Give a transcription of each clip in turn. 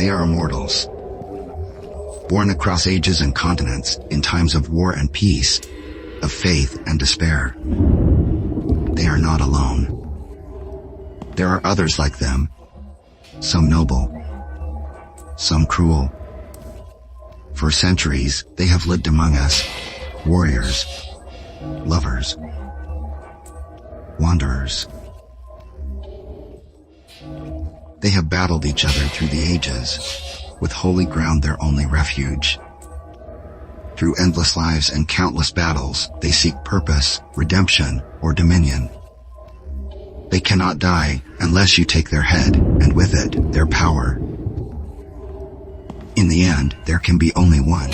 They are immortals. Born across ages and continents, in times of war and peace, of faith and despair. They are not alone. There are others like them, some noble, some cruel. For centuries, they have lived among us, warriors, lovers, wanderers. They have battled each other through the ages, with holy ground their only refuge. Through endless lives and countless battles, they seek purpose, redemption, or dominion. They cannot die unless you take their head, and with it, their power. In the end, there can be only one.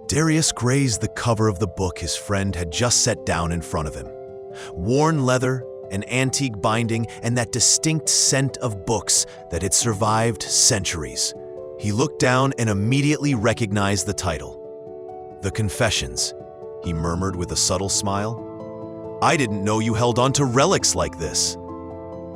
Darius grazed the cover of the book his friend had just set down in front of him. Worn leather, an antique binding, and that distinct scent of books that had survived centuries. He looked down and immediately recognized the title. "The Confessions," he murmured with a subtle smile. "I didn't know you held on to relics like this."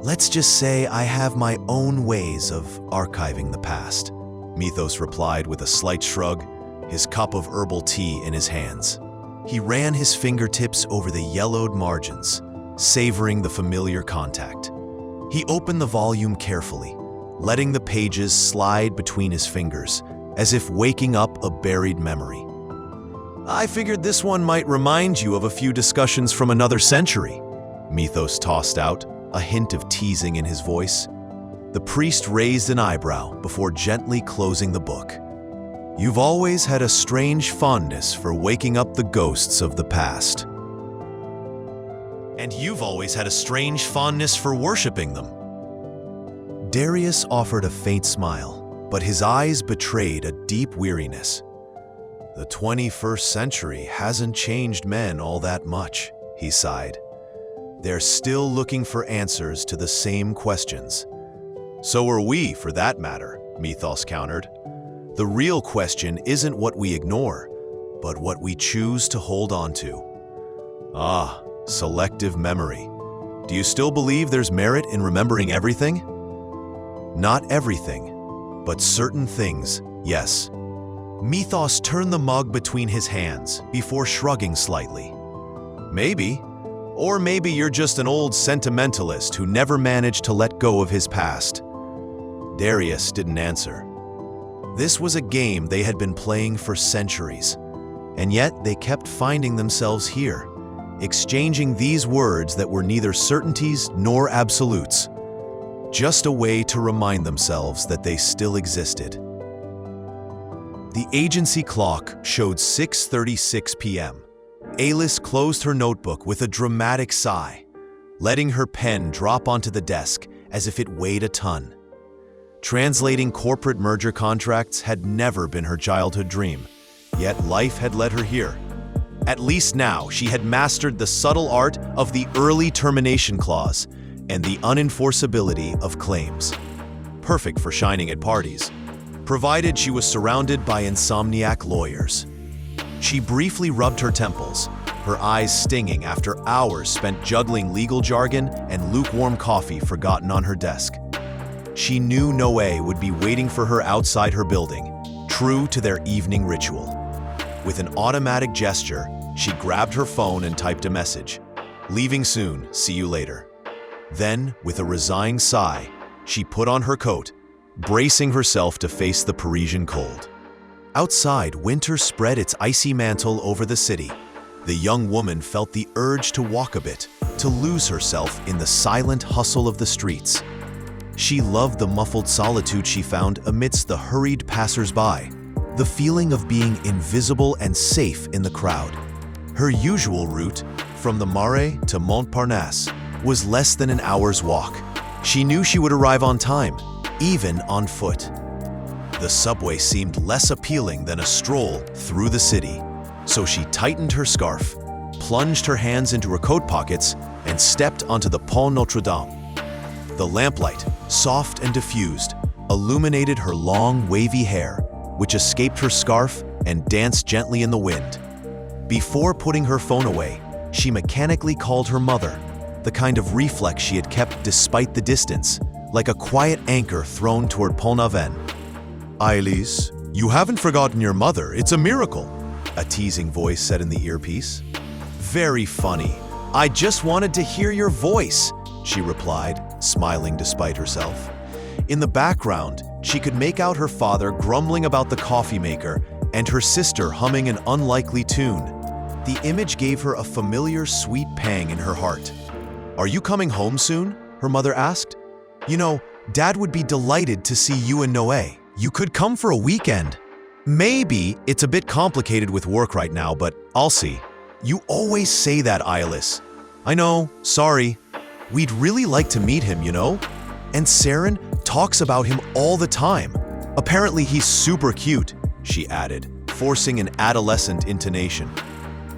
"Let's just say I have my own ways of archiving the past," Methos replied with a slight shrug, his cup of herbal tea in his hands. He ran his fingertips over the yellowed margins, savoring the familiar contact. He opened the volume carefully, letting the pages slide between his fingers, as if waking up a buried memory. "I figured this one might remind you of a few discussions from another century," Methos tossed out, a hint of teasing in his voice. The priest raised an eyebrow before gently closing the book. "You've always had a strange fondness for waking up the ghosts of the past. And you've always had a strange fondness for worshiping them." Darius offered a faint smile, but his eyes betrayed a deep weariness. "The 21st century hasn't changed men all that much," he sighed. "They're still looking for answers to the same questions." "So are we, for that matter," Methos countered. "The real question isn't what we ignore, but what we choose to hold on to." "Ah, selective memory. Do you still believe there's merit in remembering everything?" "Not everything, but certain things, yes." Methos turned the mug between his hands before shrugging slightly. "Maybe. Or maybe you're just an old sentimentalist who never managed to let go of his past." Darius didn't answer. This was a game they had been playing for centuries, and yet they kept finding themselves here, exchanging these words that were neither certainties nor absolutes, just a way to remind themselves that they still existed. The agency clock showed 6:36 p.m. Aélis closed her notebook with a dramatic sigh, letting her pen drop onto the desk as if it weighed a ton. Translating corporate merger contracts had never been her childhood dream, yet life had led her here. At least now she had mastered the subtle art of the early termination clause and the unenforceability of claims. Perfect for shining at parties, provided she was surrounded by insomniac lawyers. She briefly rubbed her temples, her eyes stinging after hours spent juggling legal jargon and lukewarm coffee forgotten on her desk. She knew Noé would be waiting for her outside her building, true to their evening ritual. With an automatic gesture, she grabbed her phone and typed a message. "Leaving soon, see you later." Then, with a resigned sigh, she put on her coat, bracing herself to face the Parisian cold. Outside, winter spread its icy mantle over the city, The young woman felt the urge to walk a bit, to lose herself in the silent hustle of the streets. She loved the muffled solitude she found amidst the hurried passers-by, the feeling of being invisible and safe in the crowd. Her usual route, from the Marais to Montparnasse, was less than an hour's walk. She knew she would arrive on time, even on foot. The subway seemed less appealing than a stroll through the city, so she tightened her scarf, plunged her hands into her coat pockets, and stepped onto the Pont Notre-Dame. The lamplight, soft and diffused, illuminated her long, wavy hair, which escaped her scarf and danced gently in the wind. Before putting her phone away, she mechanically called her mother, the kind of reflex she had kept despite the distance, like a quiet anchor thrown toward Pont-Aven. "Aélis, you haven't forgotten your mother, it's a miracle," a teasing voice said in the earpiece. "Very funny. I just wanted to hear your voice," she replied, smiling despite herself. In the background, she could make out her father grumbling about the coffee maker and her sister humming an unlikely tune. The image gave her a familiar sweet pang in her heart. "Are you coming home soon?" her mother asked. "You know, Dad would be delighted to see you and Noé. You could come for a weekend." "Maybe. It's a bit complicated with work right now, but I'll see." "You always say that, Aélis." "I know, sorry. We'd really like to meet him, you know? And Saren talks about him all the time. Apparently he's super cute," she added, forcing an adolescent intonation.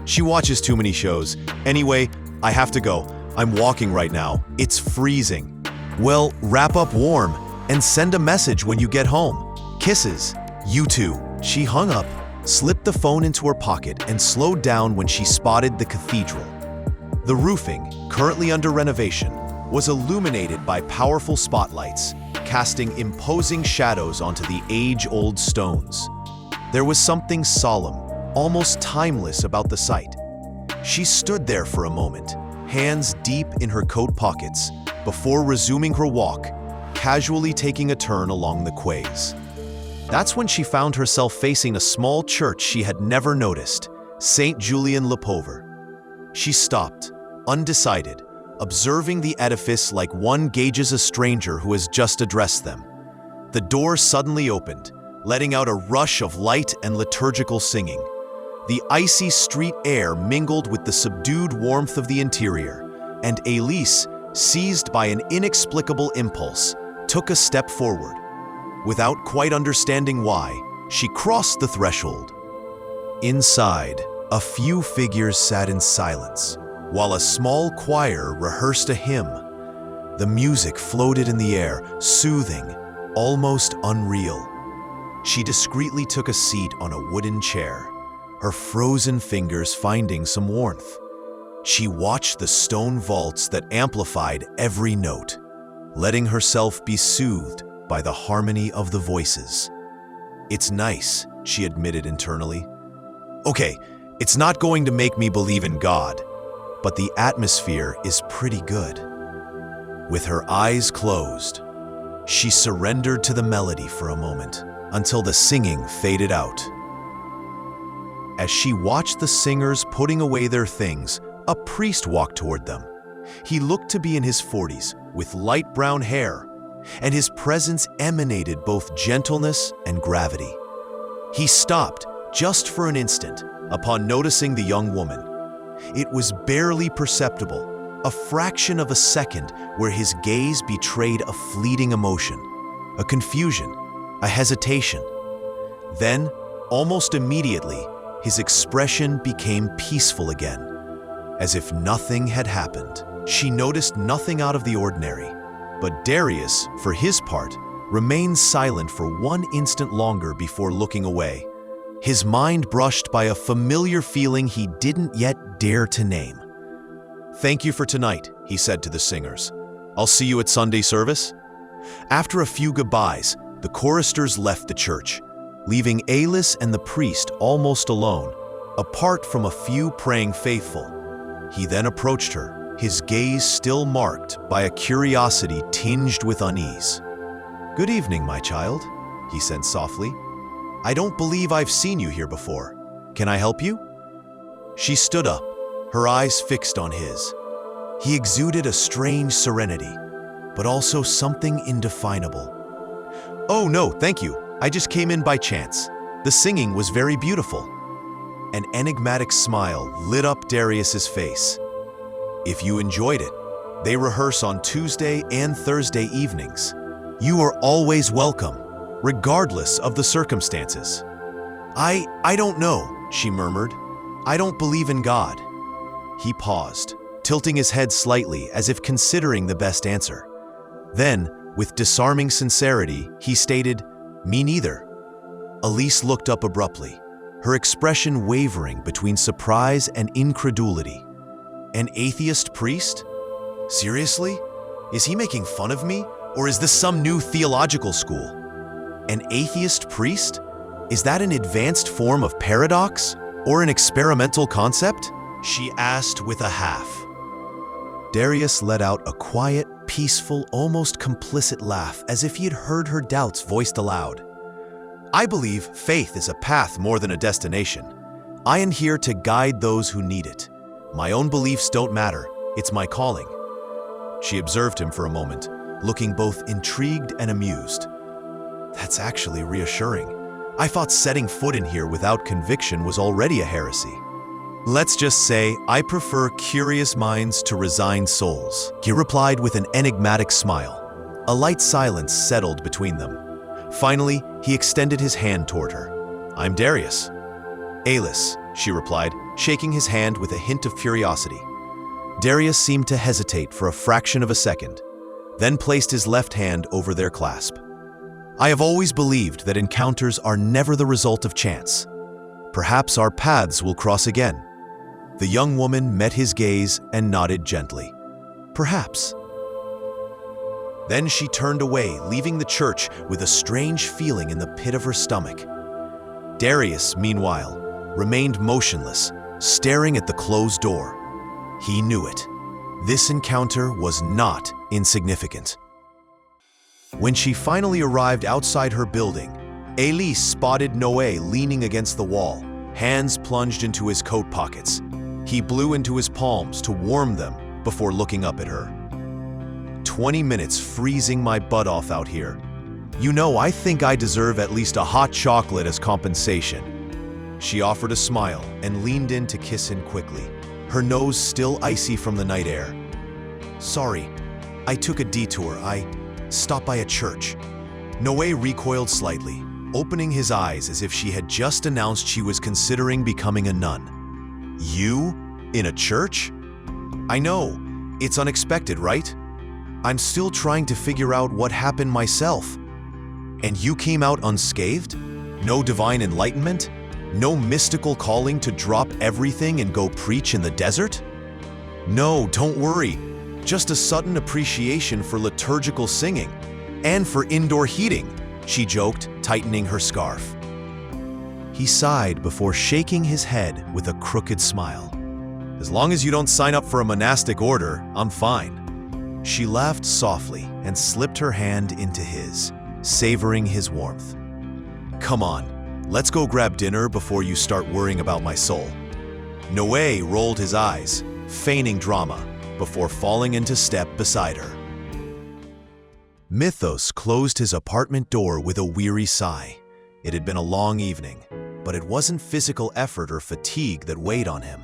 "She watches too many shows. Anyway, I have to go. I'm walking right now. It's freezing." "Well, wrap up warm and send a message when you get home. Kisses. You too." She hung up, slipped the phone into her pocket, and slowed down when she spotted the cathedral. The roofing, currently under renovation, was illuminated by powerful spotlights, casting imposing shadows onto the age-old stones. There was something solemn, almost timeless about the sight. She stood there for a moment, hands deep in her coat pockets, before resuming her walk, casually taking a turn along the quays. That's when she found herself facing a small church she had never noticed, St. Julien-le-Pauvre. She stopped, undecided, observing the edifice like one gauges a stranger who has just addressed them. The door suddenly opened, letting out a rush of light and liturgical singing. The icy street air mingled with the subdued warmth of the interior, and Aélis, seized by an inexplicable impulse, took a step forward. Without quite understanding why, she crossed the threshold. Inside, a few figures sat in silence, while a small choir rehearsed a hymn. The music floated in the air, soothing, almost unreal. She discreetly took a seat on a wooden chair, her frozen fingers finding some warmth. She watched the stone vaults that amplified every note, letting herself be soothed by the harmony of the voices. "It's nice," she admitted internally. "Okay, it's not going to make me believe in God, but the atmosphere is pretty good." With her eyes closed, she surrendered to the melody for a moment until the singing faded out. As she watched the singers putting away their things, a priest walked toward them. He looked to be in his 40s, with light brown hair, and his presence emanated both gentleness and gravity. He stopped just for an instant upon noticing the young woman. It was barely perceptible, a fraction of a second where his gaze betrayed a fleeting emotion, a confusion, a hesitation. Then, almost immediately, his expression became peaceful again, as if nothing had happened. She noticed nothing out of the ordinary, but Darius, for his part, remained silent for one instant longer before looking away, his mind brushed by a familiar feeling he didn't yet dare to name. "Thank you for tonight," he said to the singers. "I'll see you at Sunday service." After a few goodbyes, the choristers left the church, leaving Aélis and the priest almost alone, apart from a few praying faithful. He then approached her, his gaze still marked by a curiosity tinged with unease. "Good evening, my child," he said softly. "I don't believe I've seen you here before. Can I help you?" She stood up, her eyes fixed on his. He exuded a strange serenity, but also something indefinable. "Oh no, thank you. I just came in by chance. The singing was very beautiful." An enigmatic smile lit up Darius's face. "If you enjoyed it, they rehearse on Tuesday and Thursday evenings. You are always welcome, regardless of the circumstances." I don't know," she murmured. "I don't believe in God." He paused, tilting his head slightly as if considering the best answer. Then, with disarming sincerity, he stated, "Me neither." Aélis looked up abruptly, her expression wavering between surprise and incredulity. "An atheist priest? Seriously? Is he making fun of me? Or is this some new theological school? An atheist priest? Is that an advanced form of paradox? Or an experimental concept?" she asked with a half. Darius let out a quiet, peaceful, almost complicit laugh as if he had heard her doubts voiced aloud. "I believe faith is a path more than a destination. I am here to guide those who need it. My own beliefs don't matter. It's my calling." She observed him for a moment, looking both intrigued and amused. "That's actually reassuring. I thought setting foot in here without conviction was already a heresy. Let's just say I prefer curious minds to resigned souls," he replied with an enigmatic smile. A light silence settled between them. Finally, he extended his hand toward her. "I'm Darius." "Aélis," she replied, shaking his hand with a hint of curiosity. Darius seemed to hesitate for a fraction of a second, then placed his left hand over their clasp. "I have always believed that encounters are never the result of chance. Perhaps our paths will cross again." The young woman met his gaze and nodded gently. "Perhaps." Then she turned away, leaving the church with a strange feeling in the pit of her stomach. Darius, meanwhile, remained motionless, staring at the closed door. He knew it. This encounter was not insignificant. When she finally arrived outside her building, Aélis spotted Noé leaning against the wall, hands plunged into his coat pockets. He blew into his palms to warm them before looking up at her. 20 minutes freezing my butt off out here. You know, I think I deserve at least a hot chocolate as compensation." She offered a smile and leaned in to kiss him quickly, her nose still icy from the night air. "Sorry, I took a detour. I stopped by a church." Noé recoiled slightly, opening his eyes as if she had just announced she was considering becoming a nun. "You? In a church? I know, it's unexpected, right? I'm still trying to figure out what happened myself. And you came out unscathed? No divine enlightenment? No mystical calling to drop everything and go preach in the desert?" "No, don't worry. Just a sudden appreciation for liturgical singing and for indoor heating," she joked, tightening her scarf. He sighed before shaking his head with a crooked smile. "As long as you don't sign up for a monastic order, I'm fine." She laughed softly and slipped her hand into his, savoring his warmth. "Come on, let's go grab dinner before you start worrying about my soul." Noé rolled his eyes, feigning drama, before falling into step beside her. Methos closed his apartment door with a weary sigh. It had been a long evening, but it wasn't physical effort or fatigue that weighed on him.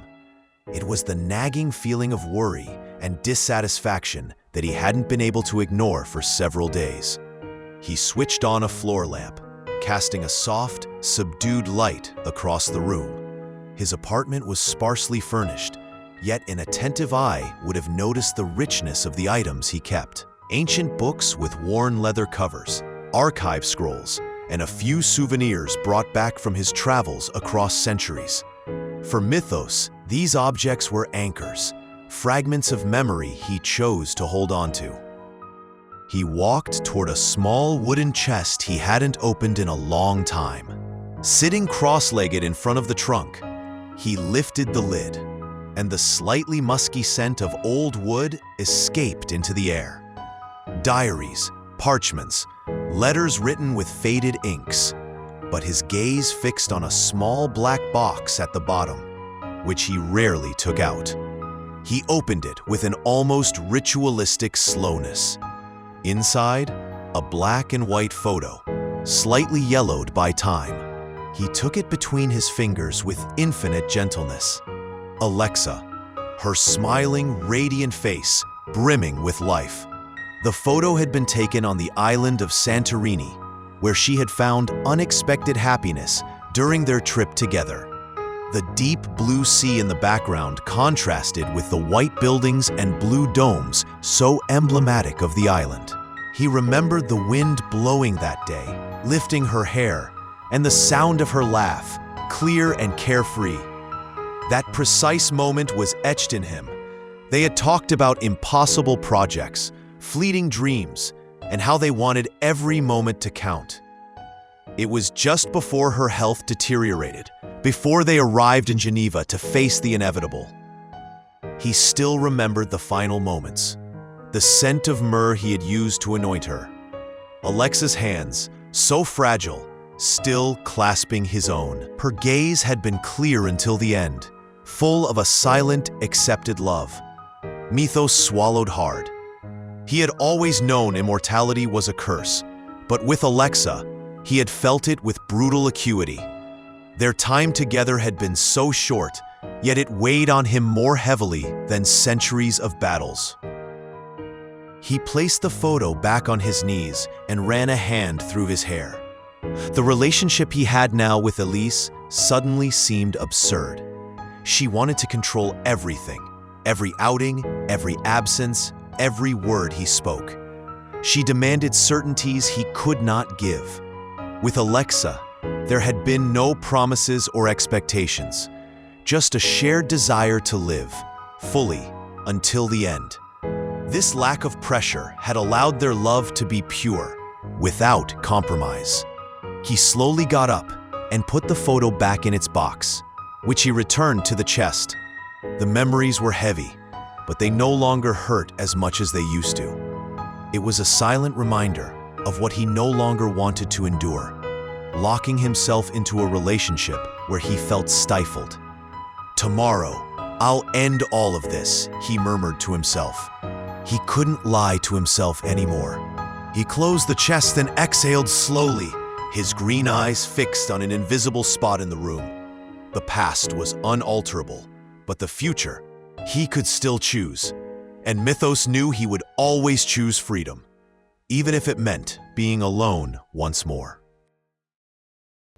It was the nagging feeling of worry and dissatisfaction that he hadn't been able to ignore for several days. He switched on a floor lamp, casting a soft, subdued light across the room. His apartment was sparsely furnished, yet an attentive eye would have noticed the richness of the items he kept. Ancient books with worn leather covers, archive scrolls, and a few souvenirs brought back from his travels across centuries. For Methos, these objects were anchors, fragments of memory he chose to hold on to. He walked toward a small wooden chest he hadn't opened in a long time. Sitting cross-legged in front of the trunk, he lifted the lid, and the slightly musky scent of old wood escaped into the air. Diaries, parchments, letters written with faded inks, but his gaze fixed on a small black box at the bottom. which he rarely took out. He opened it with an almost ritualistic slowness. Inside, a black and white photo, slightly yellowed by time. He took it between his fingers with infinite gentleness. Alexa, her smiling, radiant face brimming with life. The photo had been taken on the island of Santorini, where she had found unexpected happiness during their trip together. The deep blue sea in the background contrasted with the white buildings and blue domes so emblematic of the island. He remembered the wind blowing that day, lifting her hair, and the sound of her laugh, clear and carefree. That precise moment was etched in him. They had talked about impossible projects, fleeting dreams, and how they wanted every moment to count. It was just before her health deteriorated, before they arrived in Geneva to face the inevitable. He still remembered the final moments, the scent of myrrh he had used to anoint her. Alexa's hands, so fragile, still clasping his own. Her gaze had been clear until the end, full of a silent, accepted love. Methos swallowed hard. He had always known immortality was a curse, but with Alexa, he had felt it with brutal acuity. Their time together had been so short, yet it weighed on him more heavily than centuries of battles. He placed the photo back on his knees and ran a hand through his hair. The relationship he had now with Aélis suddenly seemed absurd. She wanted to control everything, every outing, every absence, every word he spoke. She demanded certainties he could not give. With Alexa, there had been no promises or expectations, just a shared desire to live, fully, until the end. This lack of pressure had allowed their love to be pure, without compromise. He slowly got up and put the photo back in its box, which he returned to the chest. The memories were heavy, but they no longer hurt as much as they used to. It was a silent reminder of what he no longer wanted to endure, locking himself into a relationship where he felt stifled. "Tomorrow, I'll end all of this," he murmured to himself. He couldn't lie to himself anymore. He closed the chest and exhaled slowly, his green eyes fixed on an invisible spot in the room. The past was unalterable, but the future, he could still choose. And Methos knew he would always choose freedom, even if it meant being alone once more.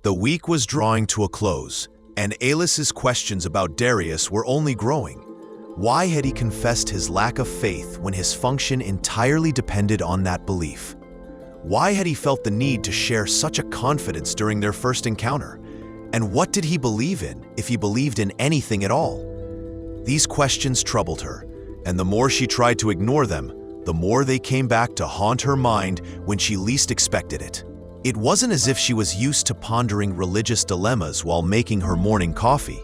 The week was drawing to a close, and Aélis's questions about Darius were only growing. Why had he confessed his lack of faith when his function entirely depended on that belief? Why had he felt the need to share such a confidence during their first encounter? And what did he believe in, if he believed in anything at all? These questions troubled her, and the more she tried to ignore them, the more they came back to haunt her mind when she least expected it. It wasn't as if she was used to pondering religious dilemmas while making her morning coffee.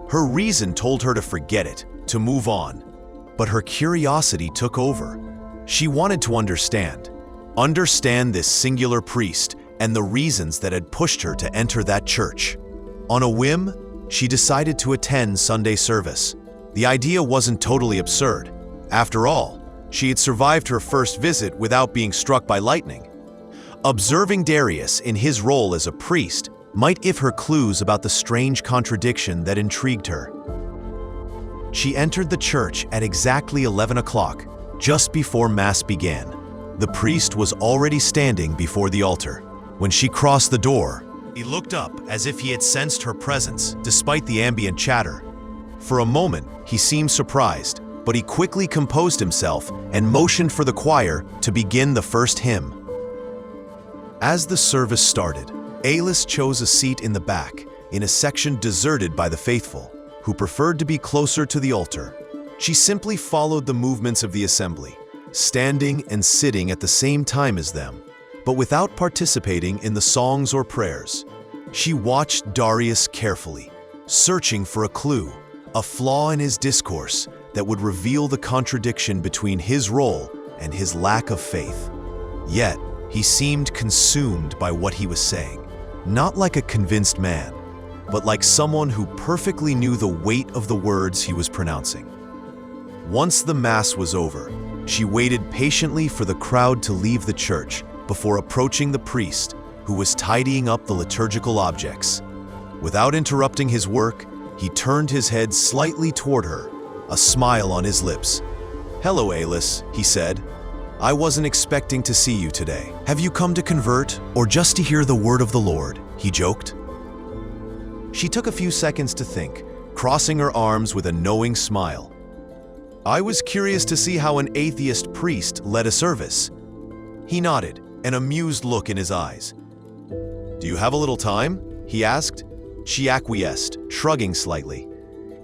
Her reason told her to forget it, to move on. But her curiosity took over. She wanted to understand this singular priest and the reasons that had pushed her to enter that church. On a whim, she decided to attend Sunday service. The idea wasn't totally absurd. After all, she had survived her first visit without being struck by lightning. Observing Darius in his role as a priest might give her clues about the strange contradiction that intrigued her. She entered the church at exactly 11 o'clock, just before Mass began. The priest was already standing before the altar. When she crossed the door, he looked up as if he had sensed her presence, despite the ambient chatter. For a moment, he seemed surprised, but he quickly composed himself and motioned for the choir to begin the first hymn. As the service started, Aélis chose a seat in the back, in a section deserted by the faithful, who preferred to be closer to the altar. She simply followed the movements of the assembly, standing and sitting at the same time as them, but without participating in the songs or prayers. She watched Darius carefully, searching for a clue, a flaw in his discourse that would reveal the contradiction between his role and his lack of faith. Yet, he seemed consumed by what he was saying, not like a convinced man, but like someone who perfectly knew the weight of the words he was pronouncing. Once the Mass was over, she waited patiently for the crowd to leave the church before approaching the priest, who was tidying up the liturgical objects. Without interrupting his work, he turned his head slightly toward her, a smile on his lips. "Hello, Aélis," he said. "I wasn't expecting to see you today. Have you come to convert, or just to hear the word of the Lord?" he joked. She took a few seconds to think, crossing her arms with a knowing smile. "I was curious to see how an atheist priest led a service." He nodded, an amused look in his eyes. "Do you have a little time?" he asked. She acquiesced, shrugging slightly.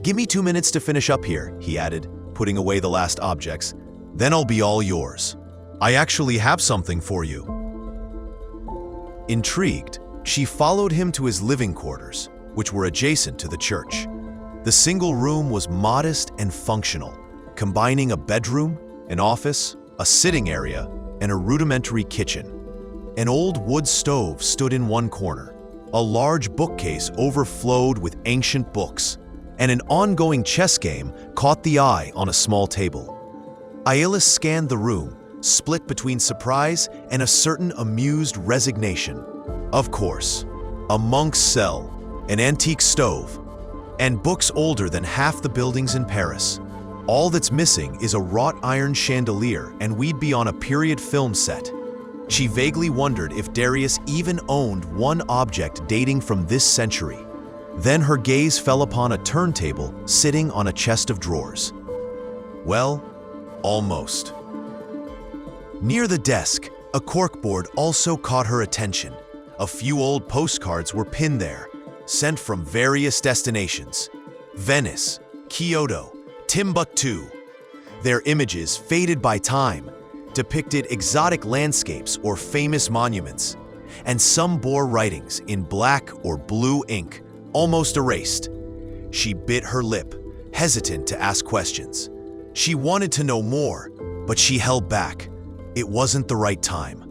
"Give me 2 minutes to finish up here," he added, putting away the last objects. "Then I'll be all yours. I actually have something for you." Intrigued, she followed him to his living quarters, which were adjacent to the church. The single room was modest and functional, combining a bedroom, an office, a sitting area, and a rudimentary kitchen. An old wood stove stood in one corner. A large bookcase overflowed with ancient books, and an ongoing chess game caught the eye on a small table. Aélis scanned the room, split between surprise and a certain amused resignation. Of course, a monk's cell, an antique stove, and books older than half the buildings in Paris. All that's missing is a wrought iron chandelier, and we'd be on a period film set. She vaguely wondered if Darius even owned one object dating from this century. Then her gaze fell upon a turntable sitting on a chest of drawers. Well, almost. Near the desk, a corkboard also caught her attention. A few old postcards were pinned there, sent from various destinations: Venice, Kyoto, Timbuktu. Their images, faded by time, depicted exotic landscapes or famous monuments, and some bore writings in black or blue ink, almost erased. She bit her lip, hesitant to ask questions. She wanted to know more, but she held back. It wasn't the right time.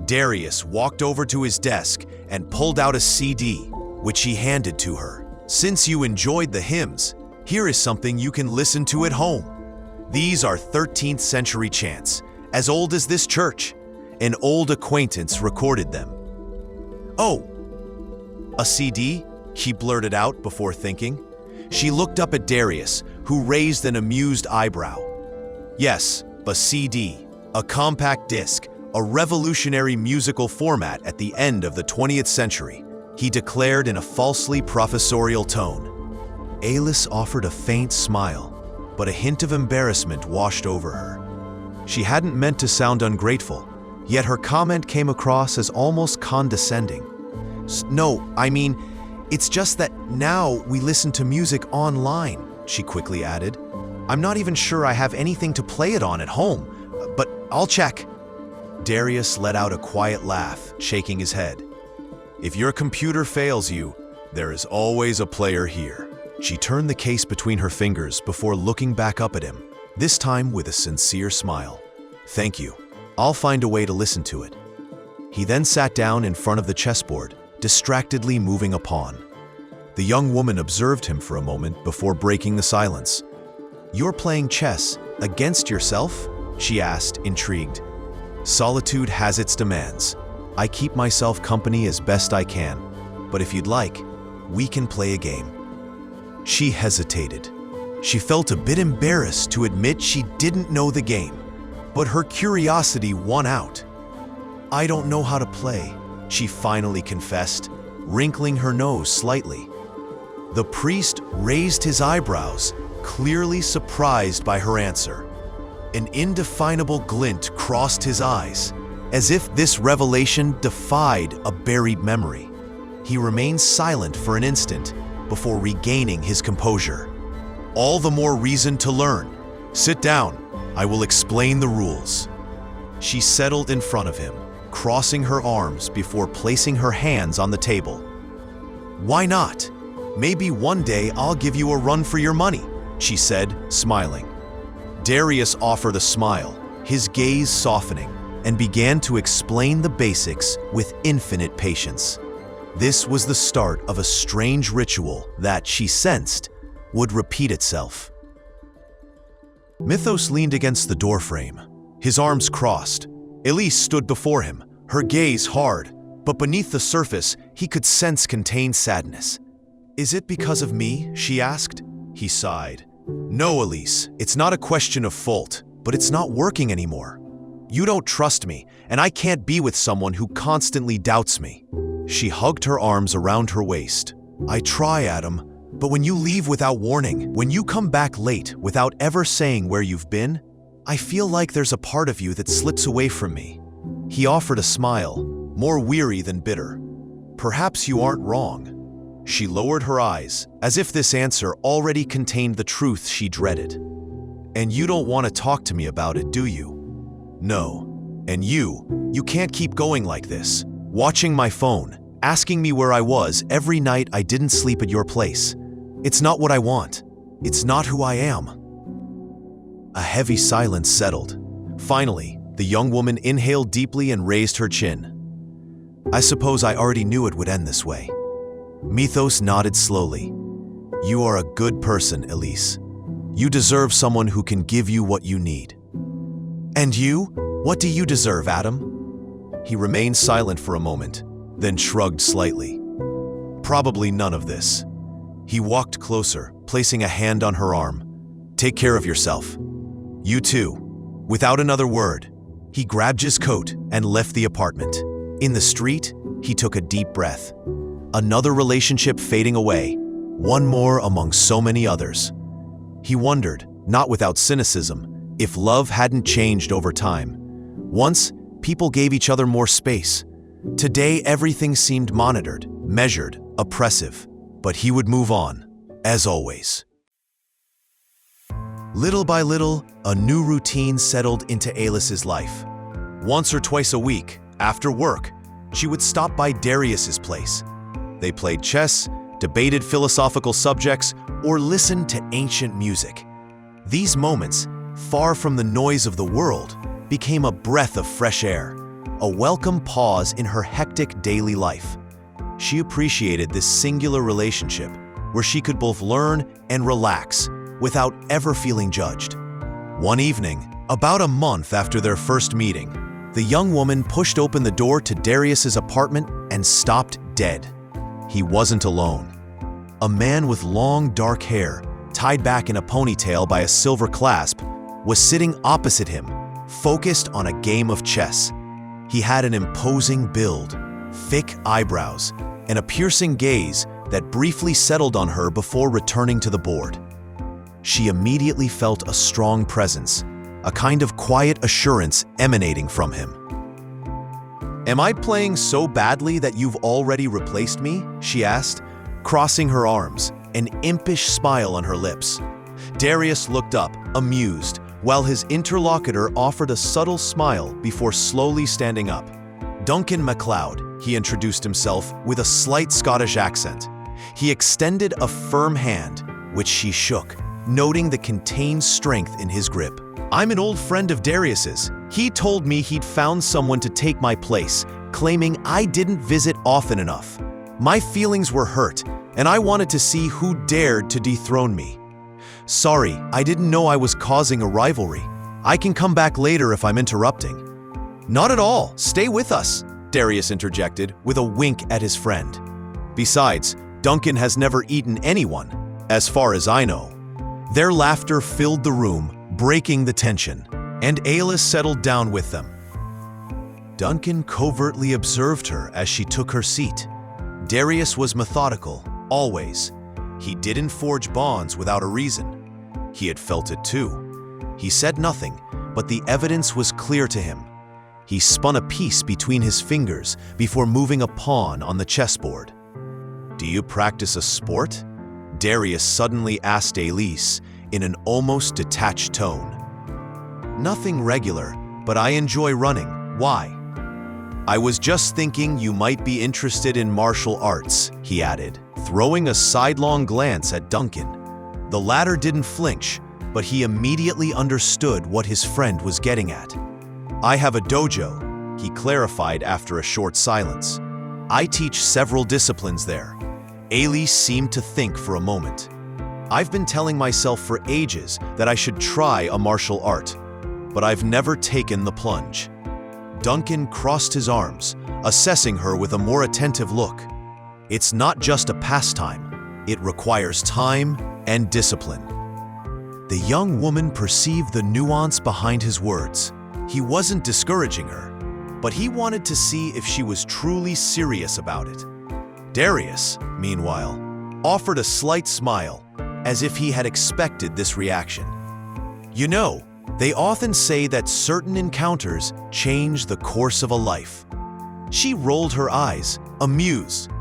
Darius walked over to his desk and pulled out a CD, which he handed to her. "Since you enjoyed the hymns, here is something you can listen to at home. These are 13th century chants, as old as this church. An old acquaintance recorded them." "Oh, a CD?" she blurted out before thinking. She looked up at Darius, who raised an amused eyebrow. "Yes, a CD, a compact disc, a revolutionary musical format at the end of the 20th century, he declared in a falsely professorial tone. Aélis offered a faint smile, but a hint of embarrassment washed over her. She hadn't meant to sound ungrateful, yet her comment came across as almost condescending. "No, I mean, it's just that now we listen to music online," she quickly added. "I'm not even sure I have anything to play it on at home, but I'll check." Darius let out a quiet laugh, shaking his head. "If your computer fails you, there is always a player here." She turned the case between her fingers before looking back up at him, this time with a sincere smile. "Thank you. I'll find a way to listen to it." He then sat down in front of the chessboard, distractedly moving a pawn. The young woman observed him for a moment before breaking the silence. "You're playing chess against yourself?" she asked, intrigued. "Solitude has its demands. I keep myself company as best I can, but if you'd like, we can play a game." She hesitated. She felt a bit embarrassed to admit she didn't know the game, but her curiosity won out. "I don't know how to play," she finally confessed, wrinkling her nose slightly. The priest raised his eyebrows, clearly surprised by her answer. An indefinable glint crossed his eyes, as if this revelation defied a buried memory. He remained silent for an instant before regaining his composure. "All the more reason to learn. Sit down. I will explain the rules." She settled in front of him, crossing her arms before placing her hands on the table. "Why not? Maybe one day I'll give you a run for your money," she said, smiling. Darius offered a smile, his gaze softening, and began to explain the basics with infinite patience. This was the start of a strange ritual that, she sensed, would repeat itself. Methos leaned against the doorframe, his arms crossed. Aélis stood before him, her gaze hard, but beneath the surface, he could sense contained sadness. "Is it because of me?" she asked. He sighed. "No, Aélis, it's not a question of fault, but it's not working anymore. You don't trust me, and I can't be with someone who constantly doubts me." She hugged her arms around her waist. "I try, Adam, but when you leave without warning, when you come back late without ever saying where you've been, I feel like there's a part of you that slips away from me." He offered a smile, more weary than bitter. "Perhaps you aren't wrong." She lowered her eyes, as if this answer already contained the truth she dreaded. "And you don't want to talk to me about it, do you?" "No. And you can't keep going like this, watching my phone, asking me where I was every night I didn't sleep at your place. It's not what I want. It's not who I am." A heavy silence settled. Finally, the young woman inhaled deeply and raised her chin. "I suppose I already knew it would end this way." Methos nodded slowly. "You are a good person, Aélis. You deserve someone who can give you what you need." "And you? What do you deserve, Adam?" He remained silent for a moment, then shrugged slightly. "Probably none of this." He walked closer, placing a hand on her arm. "Take care of yourself. You too." Without another word, he grabbed his coat and left the apartment. In the street, he took a deep breath. Another relationship fading away, one more among so many others. He wondered, not without cynicism, if love hadn't changed over time. Once, people gave each other more space. Today, everything seemed monitored, measured, oppressive. But he would move on, as always. Little by little, a new routine settled into Aélis's life. Once or twice a week, after work, she would stop by Darius's place. They played chess, debated philosophical subjects, or listened to ancient music. These moments, far from the noise of the world, became a breath of fresh air, a welcome pause in her hectic daily life. She appreciated this singular relationship, where she could both learn and relax without ever feeling judged. One evening, about a month after their first meeting, the young woman pushed open the door to Darius's apartment and stopped dead. He wasn't alone. A man with long, dark hair, tied back in a ponytail by a silver clasp, was sitting opposite him, focused on a game of chess. He had an imposing build, thick eyebrows, and a piercing gaze that briefly settled on her before returning to the board. She immediately felt a strong presence, a kind of quiet assurance emanating from him. "Am I playing so badly that you've already replaced me?" she asked, crossing her arms, an impish smile on her lips. Darius looked up, amused, while his interlocutor offered a subtle smile before slowly standing up. "Duncan MacLeod," he introduced himself with a slight Scottish accent. He extended a firm hand, which she shook, noting the contained strength in his grip. "I'm an old friend of Darius's. He told me he'd found someone to take my place, claiming I didn't visit often enough. My feelings were hurt, and I wanted to see who dared to dethrone me. Sorry, I didn't know I was causing a rivalry. I can come back later if I'm interrupting." "Not at all. Stay with us," Darius interjected with a wink at his friend. "Besides, Duncan has never eaten anyone, as far as I know." Their laughter filled the room, breaking the tension, and Aélis settled down with them. Duncan covertly observed her as she took her seat. Darius was methodical, always. He didn't forge bonds without a reason. He had felt it too. He said nothing, but the evidence was clear to him. He spun a piece between his fingers before moving a pawn on the chessboard. "Do you practice a sport?" Darius suddenly asked Aélis in an almost detached tone. "Nothing regular, but I enjoy running. Why?" "I was just thinking you might be interested in martial arts," he added, throwing a sidelong glance at Duncan. The latter didn't flinch, but he immediately understood what his friend was getting at. "I have a dojo," he clarified after a short silence. I teach several disciplines there. Aélis seemed to think for a moment. I've been telling myself for ages that I should try a martial art, but I've never taken the plunge. Duncan crossed his arms, assessing her with a more attentive look. It's not just a pastime. It requires time and discipline. The young woman perceived the nuance behind his words. He wasn't discouraging her, but he wanted to see if she was truly serious about it. Darius, meanwhile, offered a slight smile, as if he had expected this reaction. You know, they often say that certain encounters change the course of a life. She rolled her eyes, amused.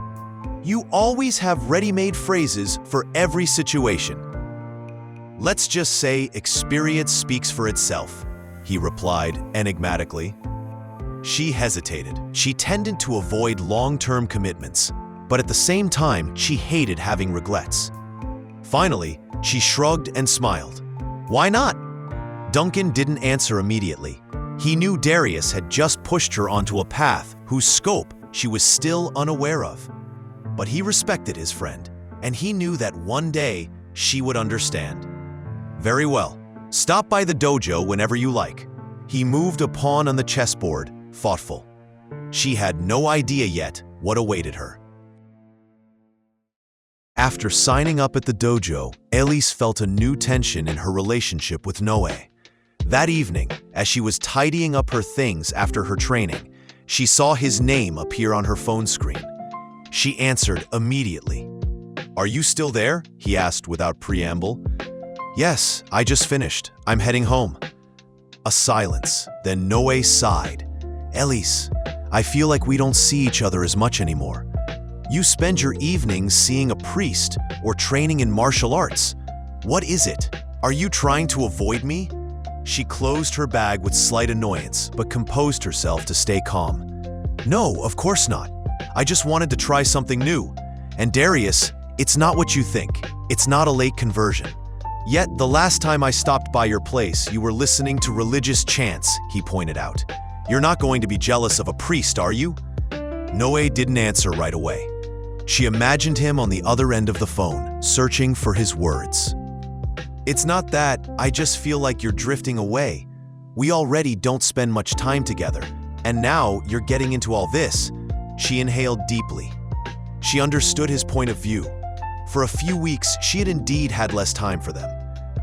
You always have ready-made phrases for every situation. Let's just say experience speaks for itself, he replied enigmatically. She hesitated. She tended to avoid long-term commitments, but at the same time, she hated having regrets. Finally, she shrugged and smiled. Why not? Duncan didn't answer immediately. He knew Darius had just pushed her onto a path whose scope she was still unaware of. But he respected his friend, and he knew that one day she would understand. Very well. Stop by the dojo whenever you like. He moved a pawn on the chessboard, thoughtful. She had no idea yet what awaited her. After signing up at the dojo, Aélis felt a new tension in her relationship with Noe. That evening, as she was tidying up her things after her training, she saw his name appear on her phone screen. She answered immediately. "Are you still there?" he asked without preamble. "Yes, I just finished. I'm heading home." A silence, then Noe sighed. "Aélis, I feel like we don't see each other as much anymore. You spend your evenings seeing a priest or training in martial arts. What is it? Are you trying to avoid me?" She closed her bag with slight annoyance, but composed herself to stay calm. "No, of course not. I just wanted to try something new. And Darius, it's not what you think. It's not a late conversion. Yet, the last time I stopped by your place, you were listening to religious chants," he pointed out. "You're not going to be jealous of a priest, are you?" Noe didn't answer right away. She imagined him on the other end of the phone, searching for his words. "It's not that, I just feel like you're drifting away. We already don't spend much time together, and now you're getting into all this." She inhaled deeply. She understood his point of view. For a few weeks, she had indeed had less time for them.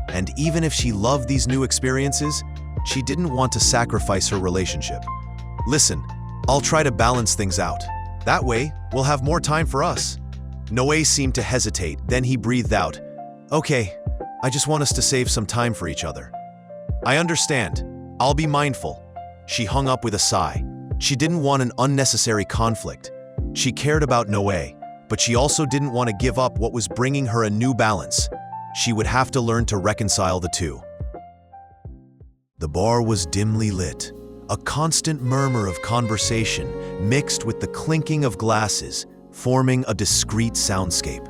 And even if she loved these new experiences, she didn't want to sacrifice her relationship. "Listen, I'll try to balance things out. That way, we'll have more time for us." Noe seemed to hesitate, then he breathed out. "Okay, I just want us to save some time for each other." "I understand. I'll be mindful." She hung up with a sigh. She didn't want an unnecessary conflict. She cared about Noe, but she also didn't want to give up what was bringing her a new balance. She would have to learn to reconcile the two. The bar was dimly lit. A constant murmur of conversation mixed with the clinking of glasses, forming a discreet soundscape.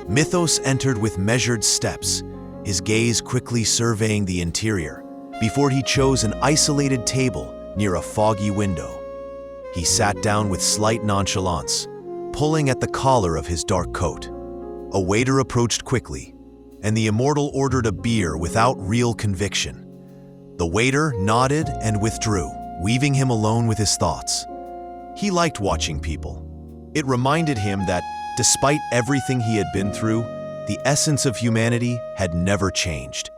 Methos entered with measured steps, his gaze quickly surveying the interior, before he chose an isolated table near a foggy window. He sat down with slight nonchalance, pulling at the collar of his dark coat. A waiter approached quickly, and the immortal ordered a beer without real conviction. The waiter nodded and withdrew, leaving him alone with his thoughts. He liked watching people. It reminded him that, despite everything he had been through, the essence of humanity had never changed.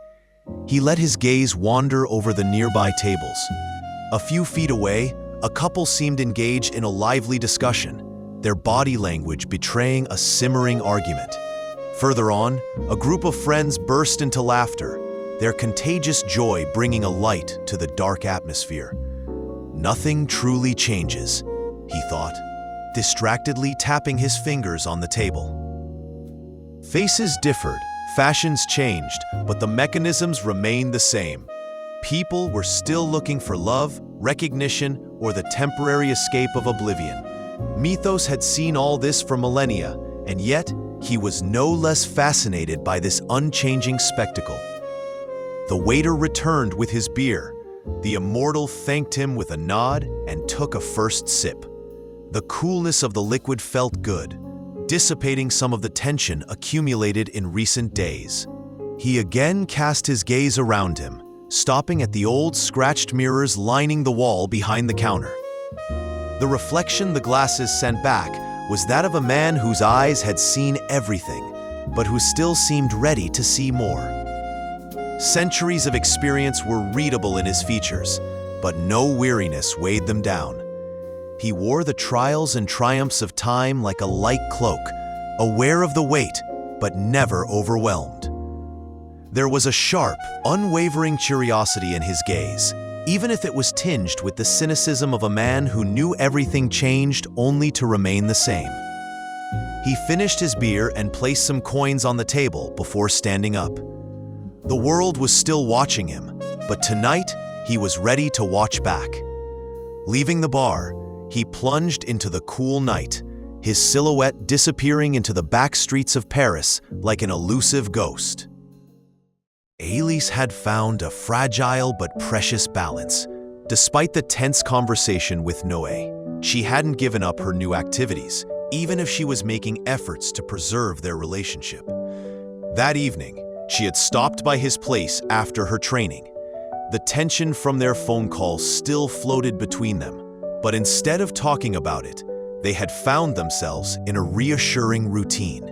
He let his gaze wander over the nearby tables. A few feet away, a couple seemed engaged in a lively discussion, their body language betraying a simmering argument. Further on, a group of friends burst into laughter, their contagious joy bringing a light to the dark atmosphere. "Nothing truly changes," he thought, distractedly tapping his fingers on the table. Faces differed, fashions changed, but the mechanisms remained the same. People were still looking for love, recognition, or the temporary escape of oblivion. Methos had seen all this for millennia, and yet he was no less fascinated by this unchanging spectacle. The waiter returned with his beer. The immortal thanked him with a nod and took a first sip. The coolness of the liquid felt good, dissipating some of the tension accumulated in recent days. He again cast his gaze around him, stopping at the old scratched mirrors lining the wall behind the counter. The reflection the glasses sent back was that of a man whose eyes had seen everything, but who still seemed ready to see more. Centuries of experience were readable in his features, but no weariness weighed them down. He wore the trials and triumphs of time like a light cloak, aware of the weight, but never overwhelmed. There was a sharp, unwavering curiosity in his gaze, even if it was tinged with the cynicism of a man who knew everything changed only to remain the same. He finished his beer and placed some coins on the table before standing up. The world was still watching him, but tonight he was ready to watch back. Leaving the bar, he plunged into the cool night, his silhouette disappearing into the back streets of Paris like an elusive ghost. Aélis had found a fragile but precious balance. Despite the tense conversation with Noé, she hadn't given up her new activities, even if she was making efforts to preserve their relationship. That evening, she had stopped by his place after her training. The tension from their phone call still floated between them, but instead of talking about it, they had found themselves in a reassuring routine.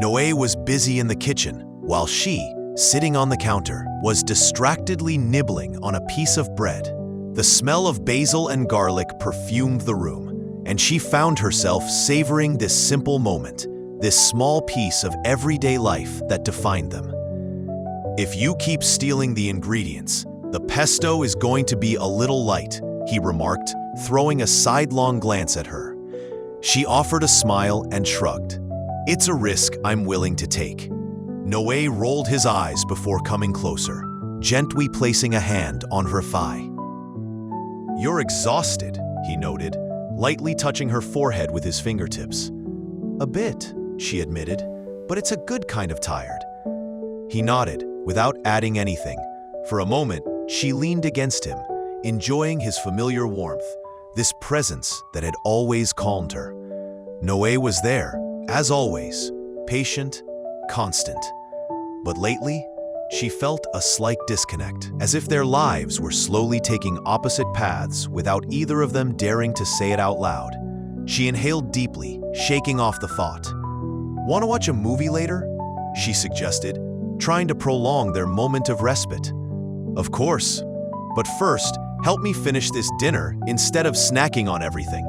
Noé was busy in the kitchen, while she, sitting on the counter, was distractedly nibbling on a piece of bread. The smell of basil and garlic perfumed the room, and she found herself savoring this simple moment, this small piece of everyday life that defined them. "If you keep stealing the ingredients, the pesto is going to be a little light," he remarked, throwing a sidelong glance at her. She offered a smile and shrugged. "It's a risk I'm willing to take." Noé rolled his eyes before coming closer, gently placing a hand on her thigh. "You're exhausted," he noted, lightly touching her forehead with his fingertips. "A bit," she admitted, "but it's a good kind of tired." He nodded, without adding anything. For a moment, she leaned against him, enjoying his familiar warmth, this presence that had always calmed her. Noé was there, as always, patient, constant. But lately, she felt a slight disconnect, as if their lives were slowly taking opposite paths without either of them daring to say it out loud. She inhaled deeply, shaking off the thought. "Want to watch a movie later?" she suggested, trying to prolong their moment of respite. "Of course, but first, help me finish this dinner instead of snacking on everything."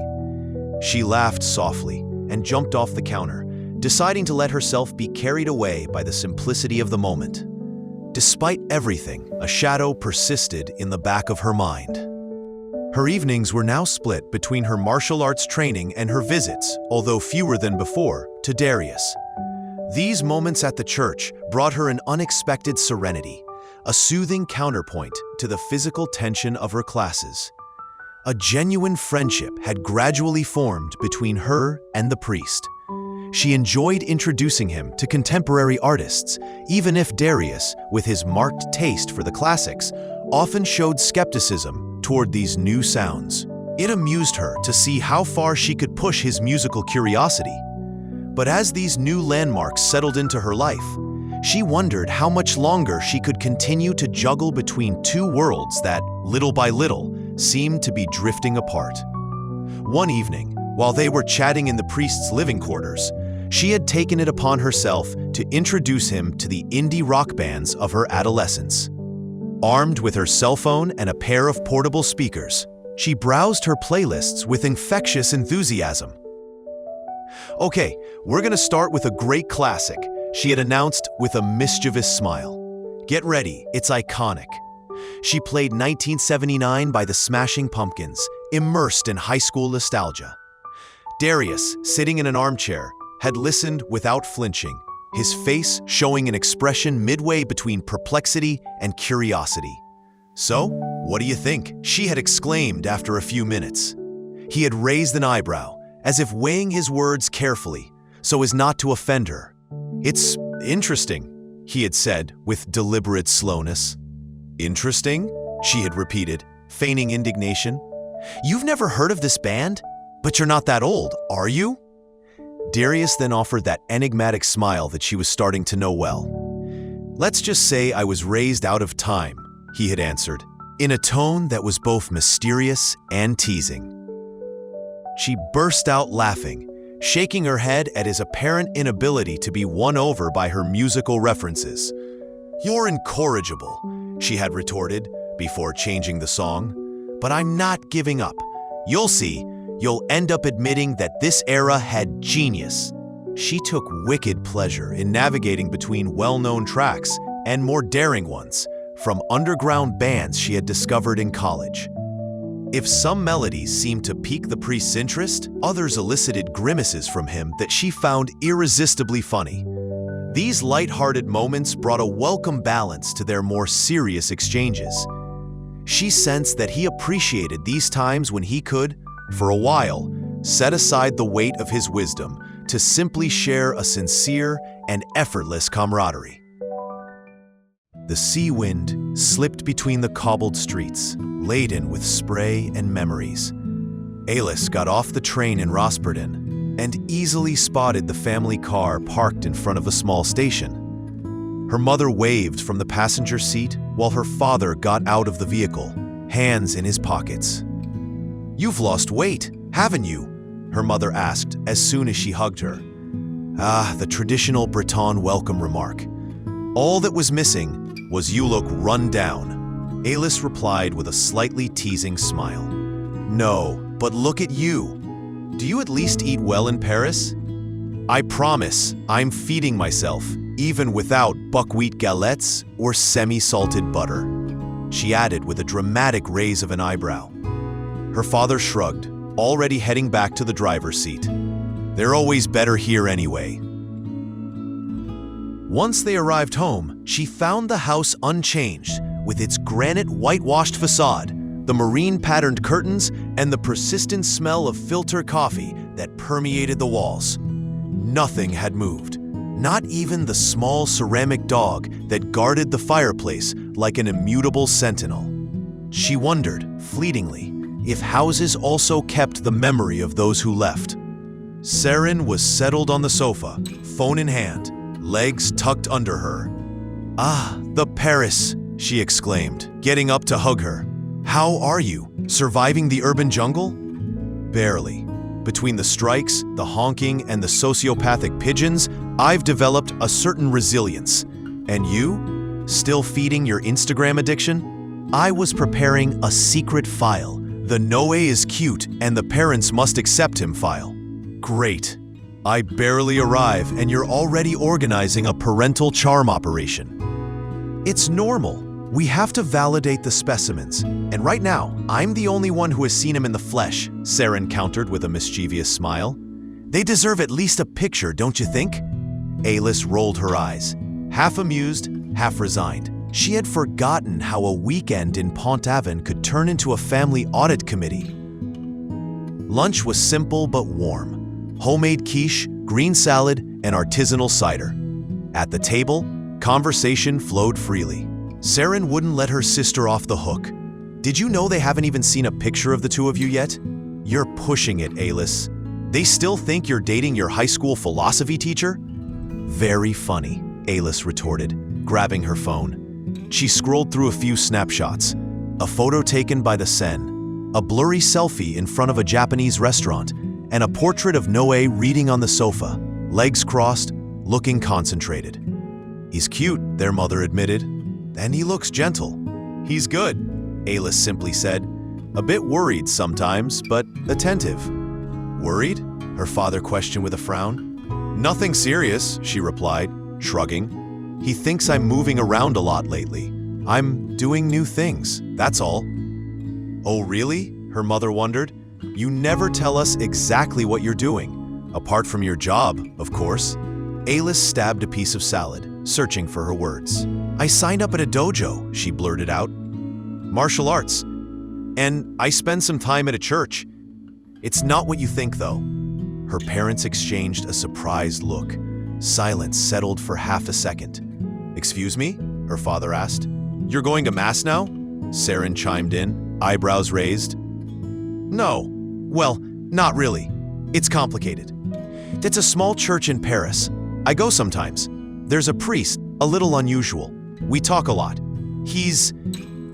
She laughed softly and jumped off the counter, deciding to let herself be carried away by the simplicity of the moment. Despite everything, a shadow persisted in the back of her mind. Her evenings were now split between her martial arts training and her visits, although fewer than before, to Darius. These moments at the church brought her an unexpected serenity, a soothing counterpoint to the physical tension of her classes. A genuine friendship had gradually formed between her and the priest. She enjoyed introducing him to contemporary artists, even if Darius, with his marked taste for the classics, often showed skepticism toward these new sounds. It amused her to see how far she could push his musical curiosity. But as these new landmarks settled into her life, she wondered how much longer she could continue to juggle between two worlds that, little by little, seemed to be drifting apart. One evening, while they were chatting in the priest's living quarters, she had taken it upon herself to introduce him to the indie rock bands of her adolescence. Armed with her cell phone and a pair of portable speakers, she browsed her playlists with infectious enthusiasm. "Okay, we're gonna start with a great classic," she had announced with a mischievous smile. "Get ready, it's iconic." She played 1979 by the Smashing Pumpkins, immersed in high school nostalgia. Darius, sitting in an armchair, had listened without flinching, his face showing an expression midway between perplexity and curiosity. "So, what do you think?" she had exclaimed after a few minutes. He had raised an eyebrow, as if weighing his words carefully, so as not to offend her. "It's interesting," he had said with deliberate slowness. "Interesting?" she had repeated, feigning indignation. "You've never heard of this band? But you're not that old, are you? Darius then offered that enigmatic smile that she was starting to know well. Let's just say I was raised out of time, he had answered, in a tone that was both mysterious and teasing. She burst out laughing, shaking her head at his apparent inability to be won over by her musical references. You're incorrigible, she had retorted before changing the song. But I'm not giving up. You'll see, you'll end up admitting that this era had genius. She took wicked pleasure in navigating between well-known tracks and more daring ones from underground bands she had discovered in college. If some melodies seemed to pique the priest's interest, others elicited grimaces from him that she found irresistibly funny. These light-hearted moments brought a welcome balance to their more serious exchanges. She sensed that he appreciated these times when he could, for a while, set aside the weight of his wisdom to simply share a sincere and effortless camaraderie. The sea wind slipped between the cobbled streets, laden with spray and memories. Aélis got off the train in Rosperden and easily spotted the family car parked in front of a small station. Her mother waved from the passenger seat while her father got out of the vehicle, hands in his pockets. "You've lost weight, haven't you?" her mother asked as soon as she hugged her. Ah, the traditional Breton welcome remark. All that was missing was "you look run down." Aélis replied with a slightly teasing smile. "No, but look at you. Do you at least eat well in Paris?" "I promise, I'm feeding myself, even without buckwheat galettes or semi-salted butter," she added with a dramatic raise of an eyebrow. Her father shrugged, already heading back to the driver's seat. "They're always better here anyway." Once they arrived home, she found the house unchanged, with its granite whitewashed facade, the marine-patterned curtains, and the persistent smell of filter coffee that permeated the walls. Nothing had moved, not even the small ceramic dog that guarded the fireplace like an immutable sentinel. She wondered, fleetingly, if houses also kept the memory of those who left. Saren was settled on the sofa, phone in hand, legs tucked under her. "Ah, the Paris," she exclaimed, getting up to hug her. "How are you? Surviving the urban jungle?" "Barely. Between the strikes, the honking, and the sociopathic pigeons, I've developed a certain resilience. And you? Still feeding your Instagram addiction?" "I was preparing a secret file. The Noe is cute and the parents must accept him file." "Great. I barely arrive and you're already organizing a parental charm operation." "It's normal. We have to validate the specimens. And right now, I'm the only one who has seen him in the flesh," Saren countered with a mischievous smile. "They deserve at least a picture, don't you think?" Aélis rolled her eyes, half amused, half resigned. She had forgotten how a weekend in Pont-Aven could turn into a family audit committee. Lunch was simple but warm. Homemade quiche, green salad, and artisanal cider. At the table, conversation flowed freely. Saren wouldn't let her sister off the hook. "Did you know they haven't even seen a picture of the two of you yet?" "You're pushing it, Aélis. They still think you're dating your high school philosophy teacher?" "Very funny," Aélis retorted, grabbing her phone. She scrolled through a few snapshots. A photo taken by the Seine, a blurry selfie in front of a Japanese restaurant, and a portrait of Noe reading on the sofa, legs crossed, looking concentrated. "He's cute," their mother admitted. "And he looks gentle." "He's good," Aélis simply said. "A bit worried sometimes, but attentive." "Worried?" her father questioned with a frown. "Nothing serious," she replied, shrugging. "He thinks I'm moving around a lot lately. I'm doing new things, that's all." "Oh, really?" her mother wondered. "You never tell us exactly what you're doing. Apart from your job, of course." Aélis stabbed a piece of salad, searching for her words. "I signed up at a dojo," she blurted out. "Martial arts. And I spend some time at a church. It's not what you think, though." Her parents exchanged a surprised look. Silence settled for half a second. "Excuse me?" her father asked. "You're going to mass now?" Saren chimed in, eyebrows raised. "No. Well, Not really. It's complicated. It's a small church in Paris. I go sometimes. There's a priest, a little unusual. We talk a lot. He's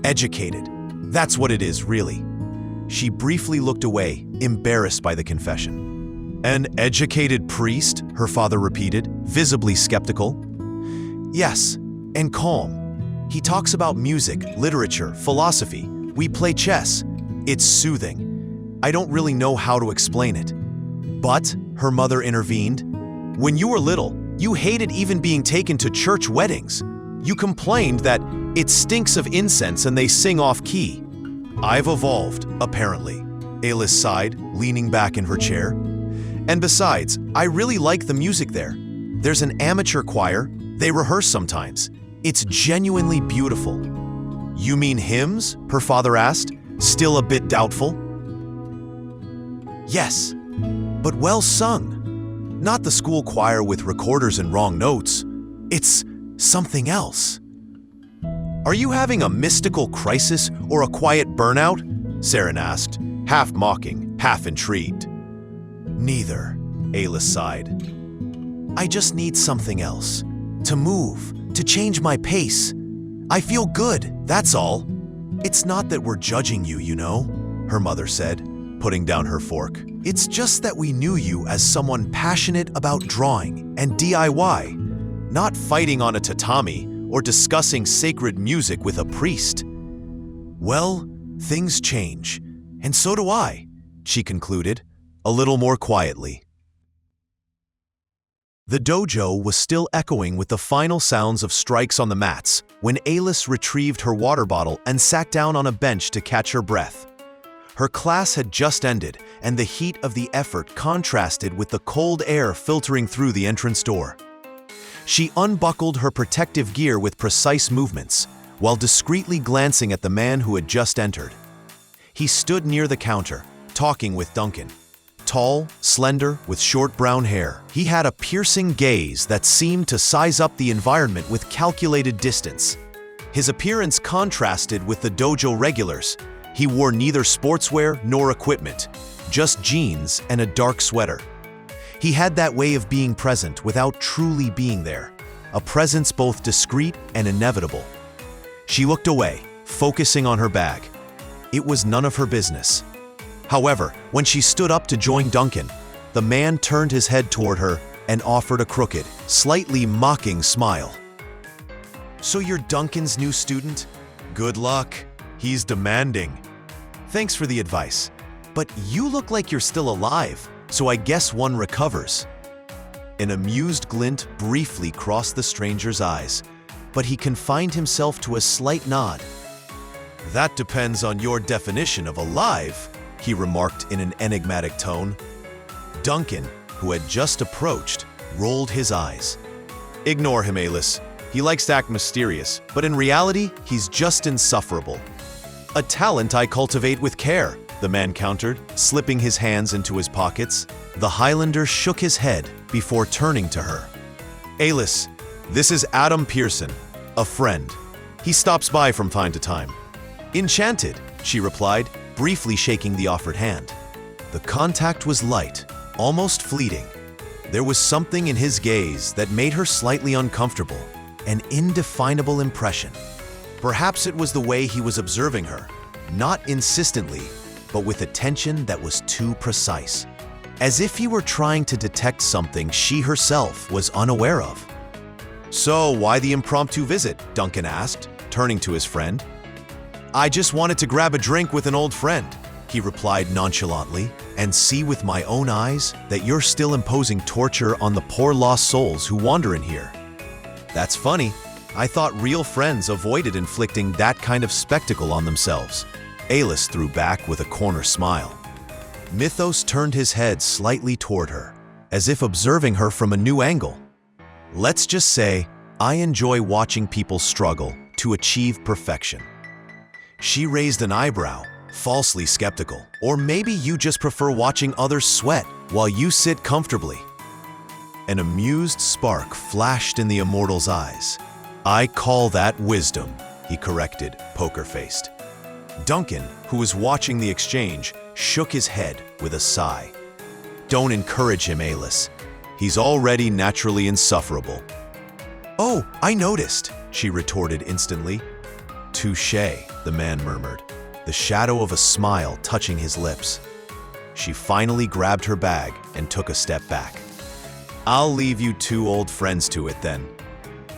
educated. That's what it is, really. She briefly looked away, embarrassed by the confession. An educated priest? Her father repeated, visibly skeptical. Yes, and calm. He talks about music, literature, philosophy. We play chess. It's soothing. I don't really know how to explain it. But, her mother intervened, when you were little, you hated even being taken to church weddings. You complained that it stinks of incense and they sing off-key. I've evolved, apparently, Aélis sighed, leaning back in her chair. And besides, I really like the music there. There's an amateur choir. They rehearse sometimes. It's genuinely beautiful. You mean hymns? Her father asked, still a bit doubtful. Yes, but well sung. Not the school choir with recorders and wrong notes. It's something else. Are you having a mystical crisis or a quiet burnout? Saren asked, half mocking, half intrigued. Neither, Aélis sighed. I just need something else. To move, to change my pace. I feel good, that's all. It's not that we're judging you, you know, her mother said, putting down her fork. It's just that we knew you as someone passionate about drawing and DIY, not fighting on a tatami or discussing sacred music with a priest. Well, things change, and so do I, she concluded, a little more quietly. The dojo was still echoing with the final sounds of strikes on the mats when Aélis retrieved her water bottle and sat down on a bench to catch her breath. Her class had just ended, and the heat of the effort contrasted with the cold air filtering through the entrance door. She unbuckled her protective gear with precise movements, while discreetly glancing at the man who had just entered. He stood near the counter, talking with Duncan. Tall, slender, with short brown hair, he had a piercing gaze that seemed to size up the environment with calculated distance. His appearance contrasted with the dojo regulars. He wore neither sportswear nor equipment, just jeans and a dark sweater. He had that way of being present without truly being there, a presence both discreet and inevitable. She looked away, focusing on her bag. It was none of her business. However, when she stood up to join Duncan, the man turned his head toward her and offered a crooked, slightly mocking smile. So you're Duncan's new student? Good luck. He's demanding. Thanks for the advice. But you look like you're still alive, so I guess one recovers. An amused glint briefly crossed the stranger's eyes, but he confined himself to a slight nod. That depends on your definition of alive, he remarked in an enigmatic tone. Duncan, who had just approached, rolled his eyes. Ignore him, Aélis. He likes to act mysterious, but in reality, he's just insufferable. A talent I cultivate with care, the man countered, slipping his hands into his pockets. The Highlander shook his head before turning to her. Aélis, this is Adam Pierson, a friend. He stops by from time to time. Enchanted, she replied, briefly shaking the offered hand. The contact was light, almost fleeting. There was something in his gaze that made her slightly uncomfortable, an indefinable impression. Perhaps it was the way he was observing her, not insistently, but with attention that was too precise, as if he were trying to detect something she herself was unaware of. So why the impromptu visit? Duncan asked, turning to his friend. I just wanted to grab a drink with an old friend, he replied nonchalantly, and see with my own eyes that you're still imposing torture on the poor lost souls who wander in here. That's funny. I thought real friends avoided inflicting that kind of spectacle on themselves. Aélis threw back with a corner smile. Methos turned his head slightly toward her, as if observing her from a new angle. Let's just say, I enjoy watching people struggle to achieve perfection. She raised an eyebrow, falsely skeptical. Or maybe you just prefer watching others sweat while you sit comfortably. An amused spark flashed in the Immortal's eyes. I call that wisdom, he corrected, poker-faced. Duncan, who was watching the exchange, shook his head with a sigh. "Don't encourage him, Aélis. He's already naturally insufferable." "Oh, I noticed," she retorted instantly. "Touché," the man murmured, the shadow of a smile touching his lips. She finally grabbed her bag and took a step back. "I'll leave you two old friends to it then."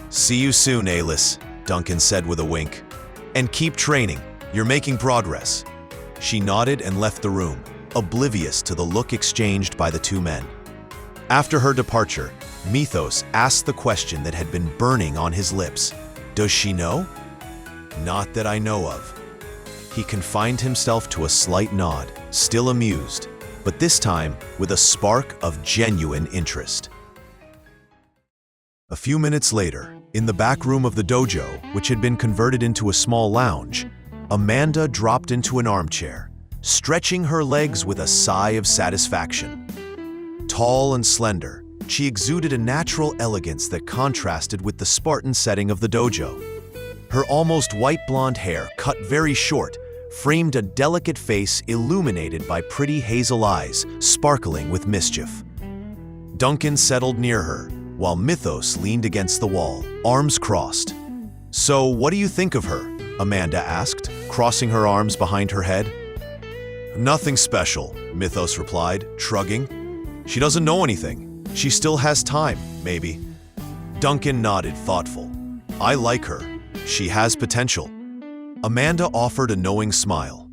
"See you soon, Aélis," Duncan said with a wink. "And keep training. You're making progress." She nodded and left the room, oblivious to the look exchanged by the two men. After her departure, Methos asked the question that had been burning on his lips. "Does she know?" "Not that I know of." He confined himself to a slight nod, still amused, but this time with a spark of genuine interest. A few minutes later, in the back room of the dojo, which had been converted into a small lounge, Amanda dropped into an armchair, stretching her legs with a sigh of satisfaction. Tall and slender, she exuded a natural elegance that contrasted with the Spartan setting of the dojo. Her almost white blonde hair, cut very short, framed a delicate face illuminated by pretty hazel eyes, sparkling with mischief. Duncan settled near her, while Methos leaned against the wall, arms crossed. "So, what do you think of her?" Amanda asked, crossing her arms behind her head. "Nothing special," Methos replied, shrugging. "She doesn't know anything. She still has time, maybe." Duncan nodded, thoughtful. "I like her. She has potential." Amanda offered a knowing smile.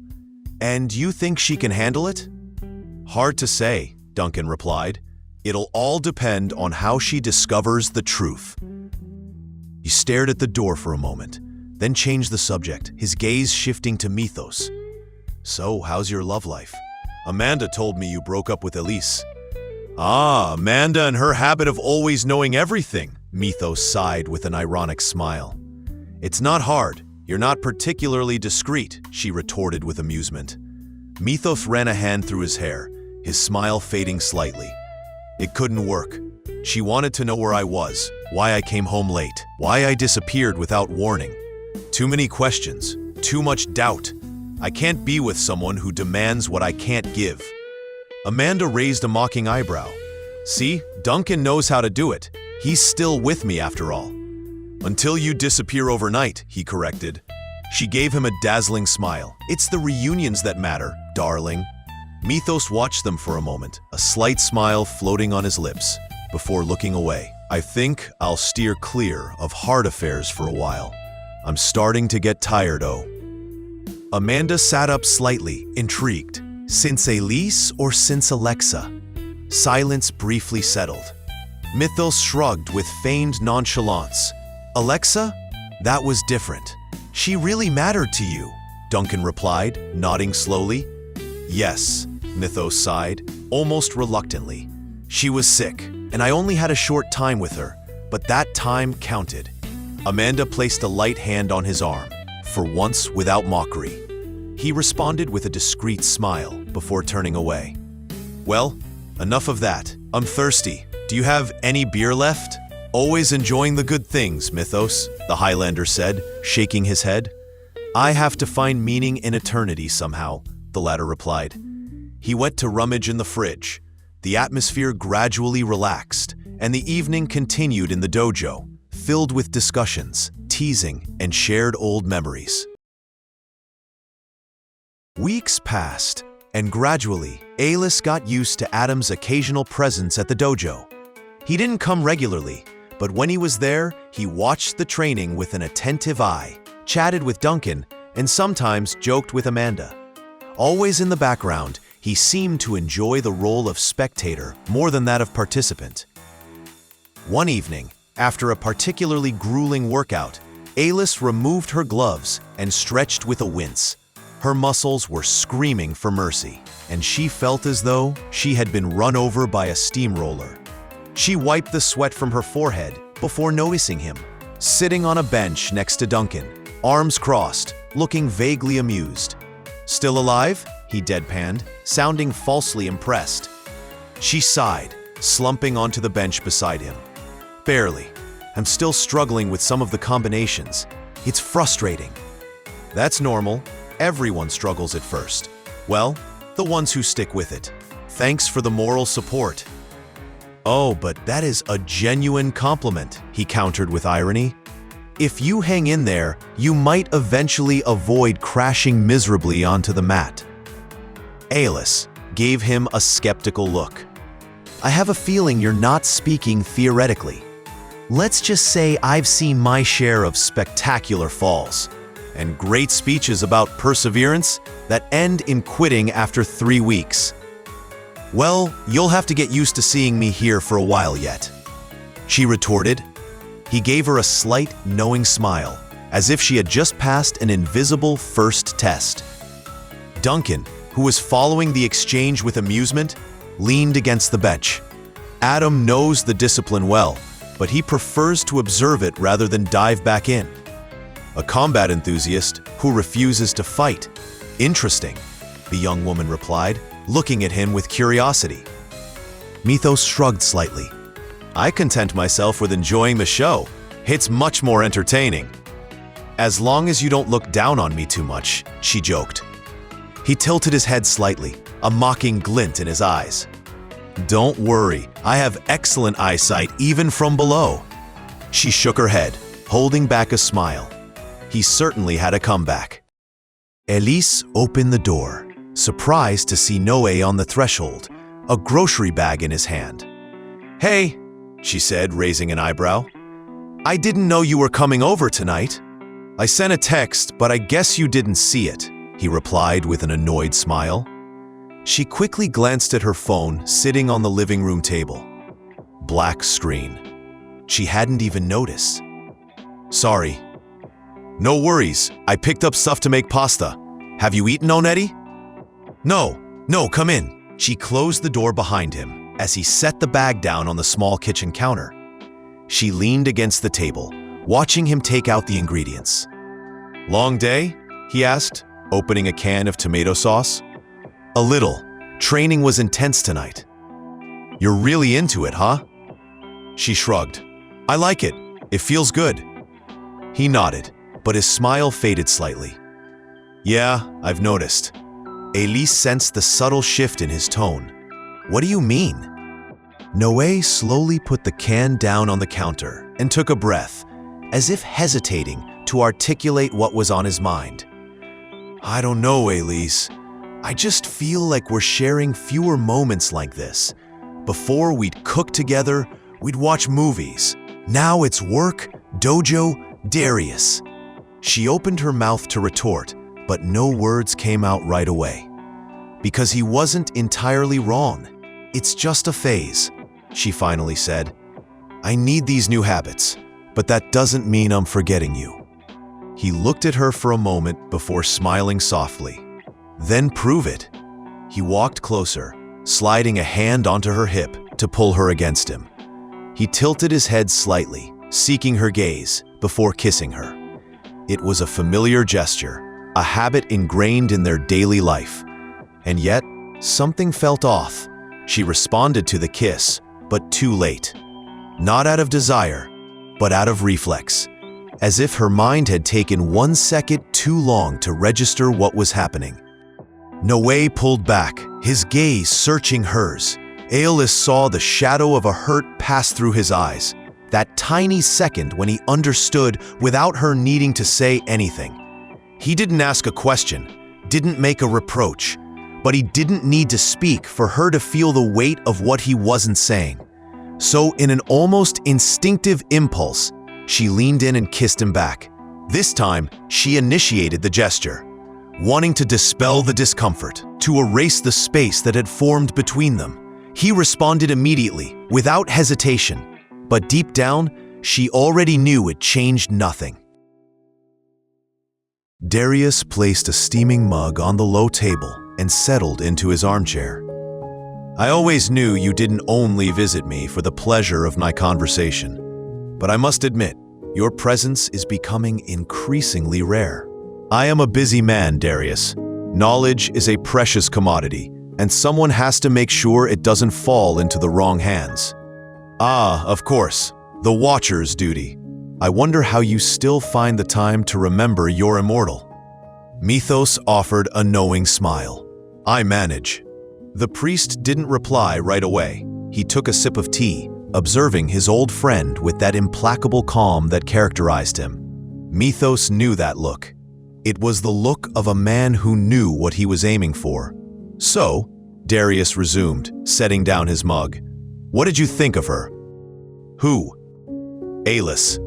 "And you think she can handle it?" "Hard to say," Duncan replied. "It'll all depend on how she discovers the truth." He stared at the door for a moment, then changed the subject, his gaze shifting to Methos. "So, how's your love life? Amanda told me you broke up with Aélis." "Ah, Amanda and her habit of always knowing everything," Methos sighed with an ironic smile. "It's not hard. You're not particularly discreet," she retorted with amusement. Methos ran a hand through his hair, his smile fading slightly. "It couldn't work. She wanted to know where I was, why I came home late, why I disappeared without warning. Too many questions, too much doubt. I can't be with someone who demands what I can't give." Amanda raised a mocking eyebrow. "See, Duncan knows how to do it. He's still with me after all." "Until you disappear overnight," he corrected. She gave him a dazzling smile. "It's the reunions that matter, darling." Methos watched them for a moment, a slight smile floating on his lips, before looking away. "I think I'll steer clear of hard affairs for a while. I'm starting to get tired, oh." Amanda sat up slightly, intrigued. Since Aélis or since Alexa? Silence briefly settled. Methos shrugged with feigned nonchalance. "Alexa? That was different. She really mattered to you," Duncan replied, nodding slowly. "Yes," Methos sighed, almost reluctantly. "She was sick, and I only had a short time with her, but that time counted." Amanda placed a light hand on his arm, for once without mockery. He responded with a discreet smile before turning away. "Well, enough of that. I'm thirsty. Do you have any beer left?" "Always enjoying the good things, Methos," the Highlander said, shaking his head. "I have to find meaning in eternity somehow," the latter replied. He went to rummage in the fridge. The atmosphere gradually relaxed, and the evening continued in the dojo, filled with discussions, teasing, and shared old memories. Weeks passed, and gradually, Aélis got used to Adam's occasional presence at the dojo. He didn't come regularly, but when he was there, he watched the training with an attentive eye, chatted with Duncan, and sometimes joked with Amanda. Always in the background, he seemed to enjoy the role of spectator more than that of participant. One evening, after a particularly grueling workout, Aélis removed her gloves and stretched with a wince. Her muscles were screaming for mercy, and she felt as though she had been run over by a steamroller. She wiped the sweat from her forehead before noticing him, sitting on a bench next to Duncan, arms crossed, looking vaguely amused. "Still alive?" he deadpanned, sounding falsely impressed. She sighed, slumping onto the bench beside him. "Barely. I'm still struggling with some of the combinations. It's frustrating." "That's normal. Everyone struggles at first. Well, the ones who stick with it. Thanks for the moral support. Oh, but that is a genuine compliment, he countered with irony. If you hang in there, you might eventually avoid crashing miserably onto the mat. Aélis gave him a skeptical look. I have a feeling you're not speaking theoretically. Let's just say I've seen my share of spectacular falls and great speeches about perseverance that end in quitting after 3 weeks. Well, you'll have to get used to seeing me here for a while yet, she retorted. He gave her a slight, knowing smile, as if she had just passed an invisible first test. Duncan, who was following the exchange with amusement, leaned against the bench. Adam knows the discipline well, but he prefers to observe it rather than dive back in. A combat enthusiast who refuses to fight. Interesting, the young woman replied, looking at him with curiosity. Methos shrugged slightly. I content myself with enjoying the show. It's much more entertaining. As long as you don't look down on me too much, she joked. He tilted his head slightly, a mocking glint in his eyes. Don't worry, I have excellent eyesight even from below. She shook her head, holding back a smile. He certainly had a comeback. Aélis opened the door, surprised to see Noé on the threshold, a grocery bag in his hand. Hey, she said, raising an eyebrow. I didn't know you were coming over tonight. I sent a text, but I guess you didn't see it, he replied with an annoyed smile. She quickly glanced at her phone sitting on the living room table. Black screen. She hadn't even noticed. Sorry. No worries, I picked up stuff to make pasta. Have you eaten, Onetti? No, come in. She closed the door behind him as he set the bag down on the small kitchen counter. She leaned against the table, watching him take out the ingredients. Long day? He asked, opening a can of tomato sauce. A little. Training was intense tonight. You're really into it, huh? She shrugged. I like it. It feels good. He nodded, but his smile faded slightly. Yeah, I've noticed. Aélis sensed the subtle shift in his tone. What do you mean? Noé slowly put the can down on the counter and took a breath, as if hesitating to articulate what was on his mind. I don't know, Aélis. I just feel like we're sharing fewer moments like this. Before we'd cook together, we'd watch movies. Now it's work, dojo, Darius. She opened her mouth to retort, but no words came out right away. Because he wasn't entirely wrong. It's just a phase, she finally said. I need these new habits, but that doesn't mean I'm forgetting you. He looked at her for a moment before smiling softly. Then prove it. He walked closer, sliding a hand onto her hip to pull her against him. He tilted his head slightly, seeking her gaze, before kissing her. It was a familiar gesture, a habit ingrained in their daily life. And yet, something felt off. She responded to the kiss, but too late. Not out of desire, but out of reflex, as if her mind had taken 1 second too long to register what was happening. Noé pulled back, his gaze searching hers. Aélis saw the shadow of a hurt pass through his eyes, that tiny second when he understood without her needing to say anything. He didn't ask a question, didn't make a reproach, but he didn't need to speak for her to feel the weight of what he wasn't saying. So in an almost instinctive impulse, she leaned in and kissed him back. This time, she initiated the gesture, wanting to dispel the discomfort, to erase the space that had formed between them. He responded immediately, without hesitation, but deep down, she already knew it changed nothing. Darius placed a steaming mug on the low table and settled into his armchair. I always knew you didn't only visit me for the pleasure of my conversation, but I must admit, your presence is becoming increasingly rare. I am a busy man, Darius. Knowledge is a precious commodity, and someone has to make sure it doesn't fall into the wrong hands. Ah, of course, the Watcher's duty. I wonder how you still find the time to remember you're immortal. Methos offered a knowing smile. I manage. The priest didn't reply right away. He took a sip of tea, observing his old friend with that implacable calm that characterized him. Methos knew that look. It was the look of a man who knew what he was aiming for. So, Darius resumed, setting down his mug. What did you think of her? Who? Aélis.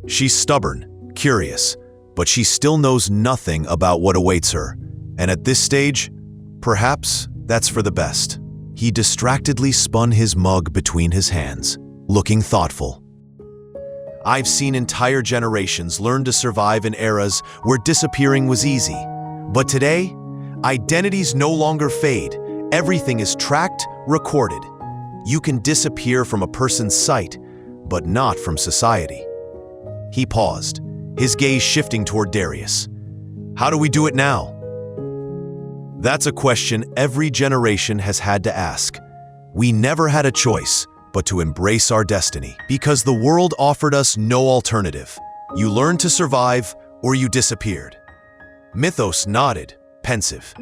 She's stubborn, curious, but she still knows nothing about what awaits her. And at this stage, perhaps that's for the best. He distractedly spun his mug between his hands, looking thoughtful. I've seen entire generations learn to survive in eras where disappearing was easy. But today, identities no longer fade. Everything is tracked, recorded. You can disappear from a person's sight, but not from society. He paused, his gaze shifting toward Darius. How do we do it now? That's a question every generation has had to ask. We never had a choice but to embrace our destiny, because the world offered us no alternative. You learned to survive, or you disappeared. Methos nodded, pensive.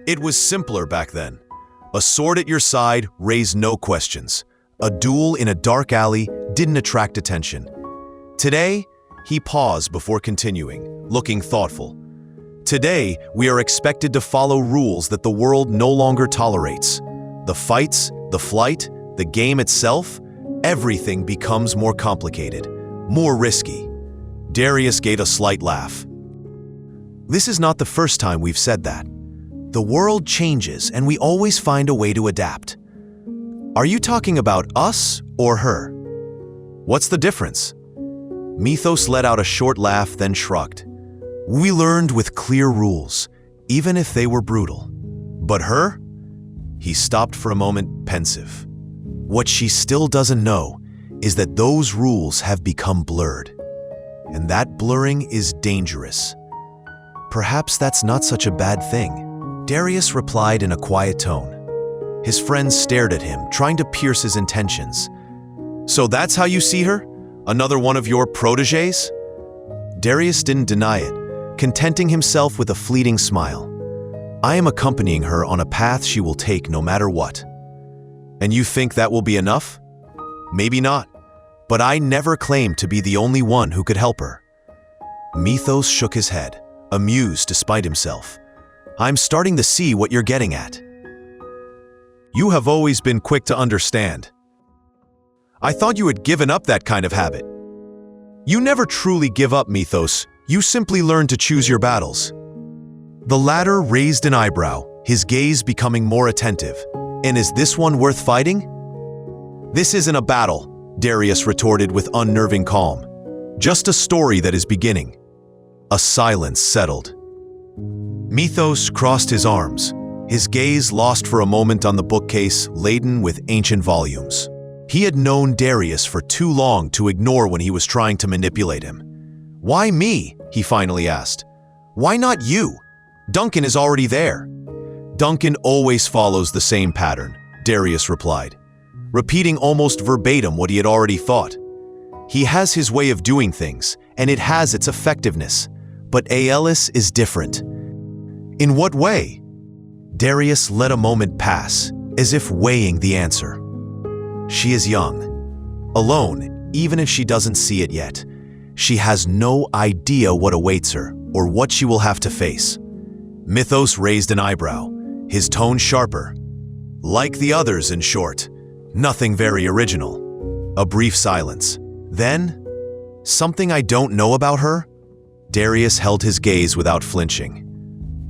It was simpler back then. A sword at your side raised no questions. A duel in a dark alley didn't attract attention. Today, he paused before continuing, looking thoughtful. Today, we are expected to follow rules that the world no longer tolerates. The fights, the flight, the game itself, everything becomes more complicated, more risky. Darius gave a slight laugh. This is not the first time we've said that. The world changes and we always find a way to adapt. Are you talking about us or her? What's the difference? Methos let out a short laugh, then shrugged. We learned with clear rules, even if they were brutal. But her? He stopped for a moment, pensive. What she still doesn't know is that those rules have become blurred. And that blurring is dangerous. Perhaps that's not such a bad thing. Darius replied in a quiet tone. His friends stared at him, trying to pierce his intentions. So that's how you see her? Another one of your protégés? Darius didn't deny it, contenting himself with a fleeting smile. I am accompanying her on a path she will take no matter what. And you think that will be enough? Maybe not, but I never claimed to be the only one who could help her. Methos shook his head, amused despite himself. I'm starting to see what you're getting at. You have always been quick to understand. I thought you had given up that kind of habit. You never truly give up, Methos. You simply learn to choose your battles. The latter raised an eyebrow, his gaze becoming more attentive. And is this one worth fighting? This isn't a battle, Darius retorted with unnerving calm. Just a story that is beginning. A silence settled. Methos crossed his arms, his gaze lost for a moment on the bookcase laden with ancient volumes. He had known Darius for too long to ignore when he was trying to manipulate him. Why me? He finally asked. Why not you? Duncan is already there. Duncan always follows the same pattern, Darius replied, repeating almost verbatim what he had already thought. He has his way of doing things, and it has its effectiveness. But Aélis is different. In what way? Darius let a moment pass, as if weighing the answer. She is young, alone, even if she doesn't see it yet. She has no idea what awaits her or what she will have to face. Methos raised an eyebrow, his tone sharper. Like the others, in short, nothing very original. A brief silence. Then, something I don't know about her? Darius held his gaze without flinching.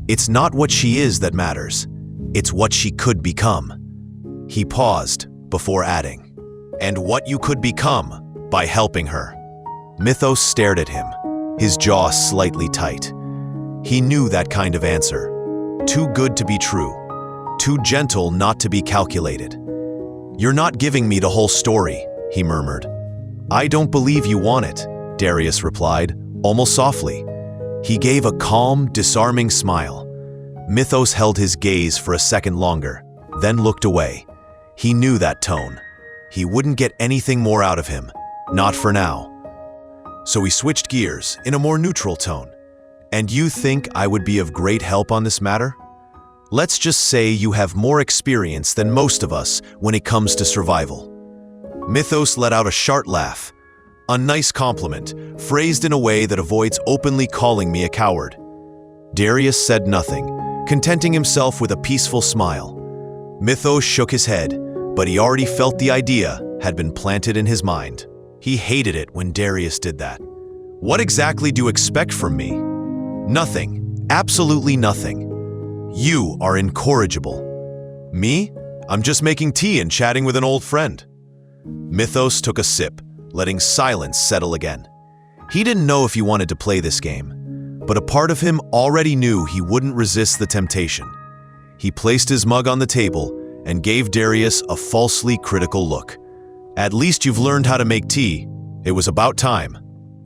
It's not what she is that matters. It's what she could become. He paused before adding, and what you could become by helping her. Methos stared at him, his jaw slightly tight. He knew that kind of answer. Too good to be true. Too gentle not to be calculated. You're not giving me the whole story, he murmured. I don't believe you want it, Darius replied, almost softly. He gave a calm, disarming smile. Methos held his gaze for a second longer, then looked away. He knew that tone. He wouldn't get anything more out of him, not for now. So he switched gears in a more neutral tone. And you think I would be of great help on this matter? Let's just say you have more experience than most of us when it comes to survival." Methos let out a short laugh. A nice compliment, phrased in a way that avoids openly calling me a coward. Darius said nothing, contenting himself with a peaceful smile. Methos shook his head, but he already felt the idea had been planted in his mind. He hated it when Darius did that. "What exactly do you expect from me?" "Nothing. Absolutely nothing. You are incorrigible." "Me? I'm just making tea and chatting with an old friend." Methos took a sip, letting silence settle again. He didn't know if he wanted to play this game, but a part of him already knew he wouldn't resist the temptation. He placed his mug on the table and gave Darius a falsely critical look. "At least you've learned how to make tea. It was about time."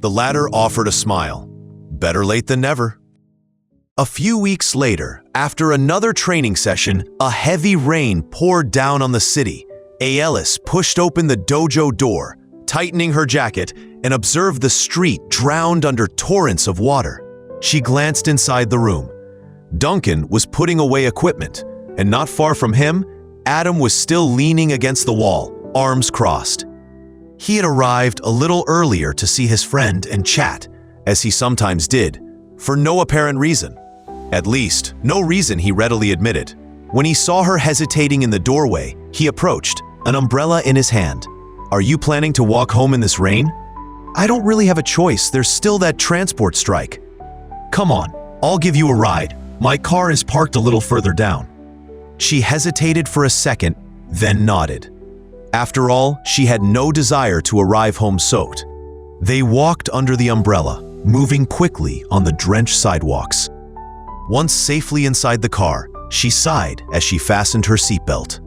The latter offered a smile. Better late than never. A few weeks later, after another training session, a heavy rain poured down on the city. Aélis pushed open the dojo door, tightening her jacket, and observed the street drowned under torrents of water. She glanced inside the room. Duncan was putting away equipment, and not far from him, Adam was still leaning against the wall, arms crossed. He had arrived a little earlier to see his friend and chat, as he sometimes did, for no apparent reason. At least, no reason he readily admitted. When he saw her hesitating in the doorway, he approached, an umbrella in his hand. "Are you planning to walk home in this rain?" "I don't really have a choice. There's still that transport strike." "Come on, I'll give you a ride. My car is parked a little further down." She hesitated for a second, then nodded. After all, she had no desire to arrive home soaked. They walked under the umbrella, moving quickly on the drenched sidewalks. Once safely inside the car, she sighed as she fastened her seatbelt.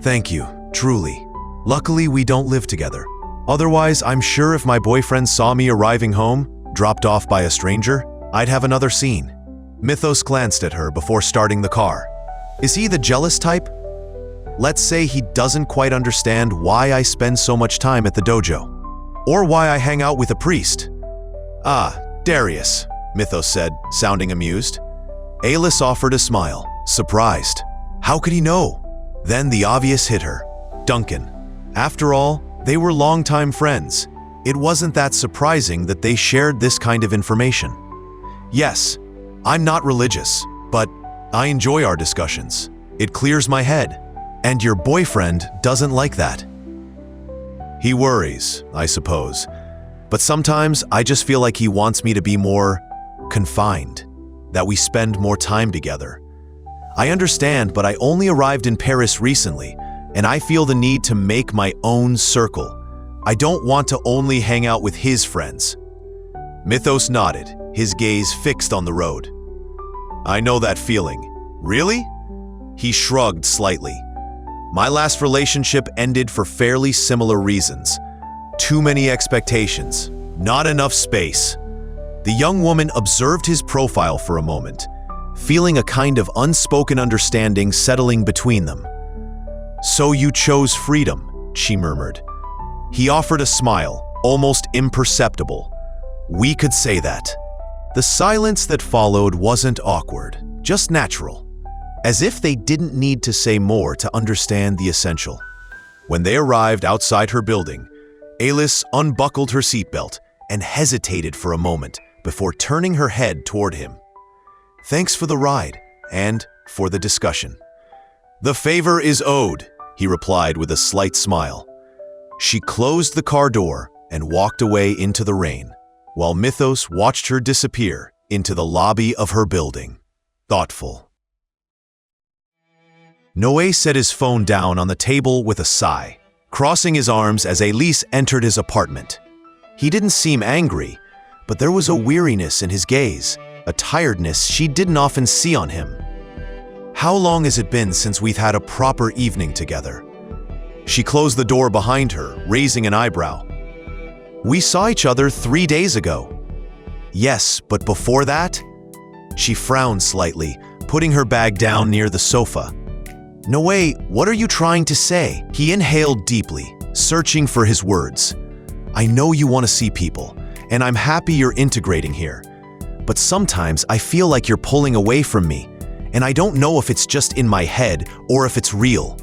"Thank you, truly. Luckily, we don't live together. Otherwise, I'm sure if my boyfriend saw me arriving home, dropped off by a stranger, I'd have another scene." Methos glanced at her before starting the car. "Is he the jealous type? Let's say he doesn't quite understand why I spend so much time at the dojo, or why I hang out with a priest." "Ah, Darius," Methos said, sounding amused. Aélis offered a smile, surprised. How could he know? Then the obvious hit her. Duncan. After all, they were longtime friends. It wasn't that surprising that they shared this kind of information. "Yes, I'm not religious, but I enjoy our discussions. It clears my head. And your boyfriend doesn't like that." "He worries, I suppose. But sometimes I just feel like he wants me to be more confined, that we spend more time together. I understand, but I only arrived in Paris recently, and I feel the need to make my own circle. I don't want to only hang out with his friends." Methos nodded, his gaze fixed on the road. "I know that feeling." "Really?" He shrugged slightly. "My last relationship ended for fairly similar reasons. Too many expectations, not enough space." The young woman observed his profile for a moment, feeling a kind of unspoken understanding settling between them. "So you chose freedom," she murmured. He offered a smile, almost imperceptible. "We could say that." The silence that followed wasn't awkward, just natural, as if they didn't need to say more to understand the essential. When they arrived outside her building, Aélis unbuckled her seatbelt and hesitated for a moment before turning her head toward him. "Thanks for the ride, and for the discussion." "The favor is owed," he replied with a slight smile. She closed the car door and walked away into the rain, while Methos watched her disappear into the lobby of her building, thoughtful. Noé set his phone down on the table with a sigh, crossing his arms as Aélis entered his apartment. He didn't seem angry, but there was a weariness in his gaze, a tiredness she didn't often see on him. "How long has it been since we've had a proper evening together?" She closed the door behind her, raising an eyebrow. "We saw each other 3 days ago." "Yes, but before that?" She frowned slightly, putting her bag down near the sofa. "Noé, what are you trying to say?" He inhaled deeply, searching for his words. "I know you want to see people, and I'm happy you're integrating here. But sometimes I feel like you're pulling away from me, and I don't know if it's just in my head or if it's real."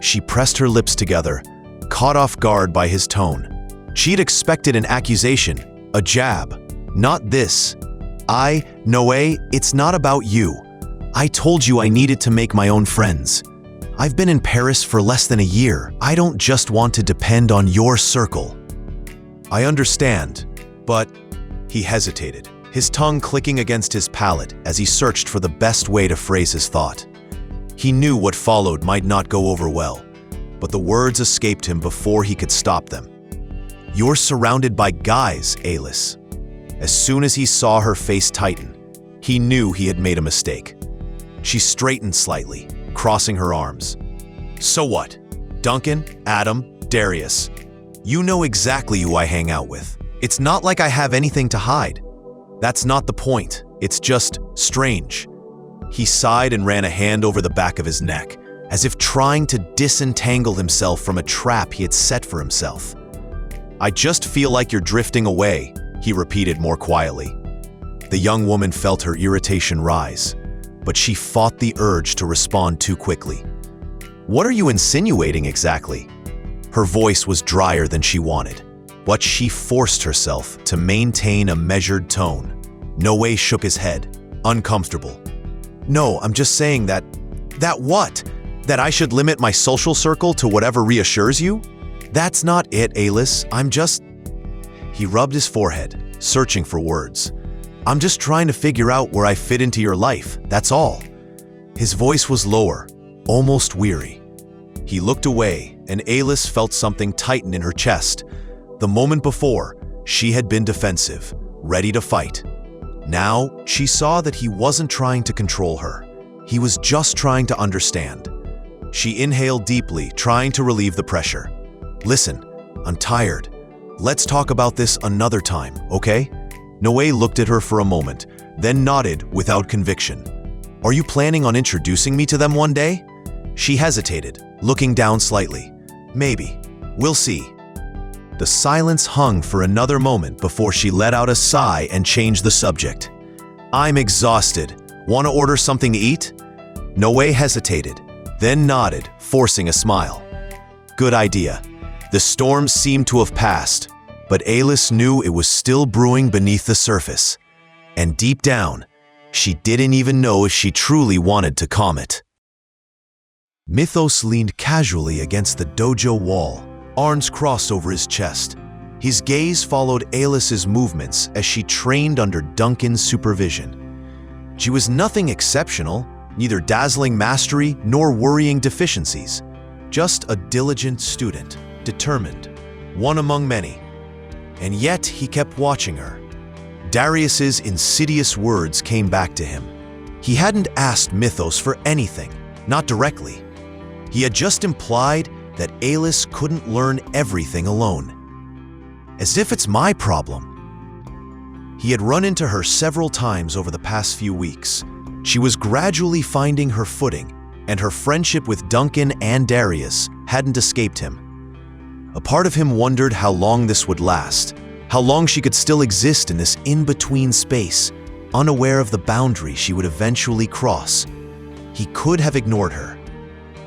She pressed her lips together, caught off guard by his tone. She'd expected an accusation, a jab. Not this. "Noe, it's not about you. I told you I needed to make my own friends. I've been in Paris for less than a year. I don't just want to depend on your circle." "I understand, but..." He hesitated, his tongue clicking against his palate as he searched for the best way to phrase his thought. He knew what followed might not go over well, but the words escaped him before he could stop them. "You're surrounded by guys, Aélis." As soon as he saw her face tighten, he knew he had made a mistake. She straightened slightly, crossing her arms. "So what? Duncan, Adam, Darius. You know exactly who I hang out with. It's not like I have anything to hide. That's not the point. It's just strange." He sighed and ran a hand over the back of his neck, as if trying to disentangle himself from a trap he had set for himself. "I just feel like you're drifting away," he repeated more quietly. The young woman felt her irritation rise, but she fought the urge to respond too quickly. "What are you insinuating exactly?" Her voice was drier than she wanted, but she forced herself to maintain a measured tone. Noé shook his head, uncomfortable. "No, I'm just saying that..." "That what? That I should limit my social circle to whatever reassures you? That's not it, Aélis. I'm just..." He rubbed his forehead, searching for words. "I'm just trying to figure out where I fit into your life, that's all." His voice was lower, almost weary. He looked away, and Aélis felt something tighten in her chest. The moment before, she had been defensive, ready to fight. Now, she saw that he wasn't trying to control her. He was just trying to understand. She inhaled deeply, trying to relieve the pressure. "Listen, I'm tired. Let's talk about this another time, okay?" Noé looked at her for a moment, then nodded without conviction. "Are you planning on introducing me to them one day?" She hesitated, looking down slightly. "Maybe. We'll see." The silence hung for another moment before she let out a sigh and changed the subject. "I'm exhausted. Want to order something to eat?" Noé hesitated, then nodded, forcing a smile. "Good idea." The storm seemed to have passed, but Aélis knew it was still brewing beneath the surface. And deep down, she didn't even know if she truly wanted to calm it. Methos leaned casually against the dojo wall, arms crossed over his chest. His gaze followed Aélis's movements as she trained under Duncan's supervision. She was nothing exceptional, neither dazzling mastery nor worrying deficiencies. Just a diligent student, determined, one among many. And yet he kept watching her. Darius's insidious words came back to him. He hadn't asked Methos for anything, not directly. He had just implied that Aélis couldn't learn everything alone. As if it's my problem. He had run into her several times over the past few weeks. She was gradually finding her footing, and her friendship with Duncan and Darius hadn't escaped him. A part of him wondered how long this would last, how long she could still exist in this in-between space, unaware of the boundary she would eventually cross. He could have ignored her,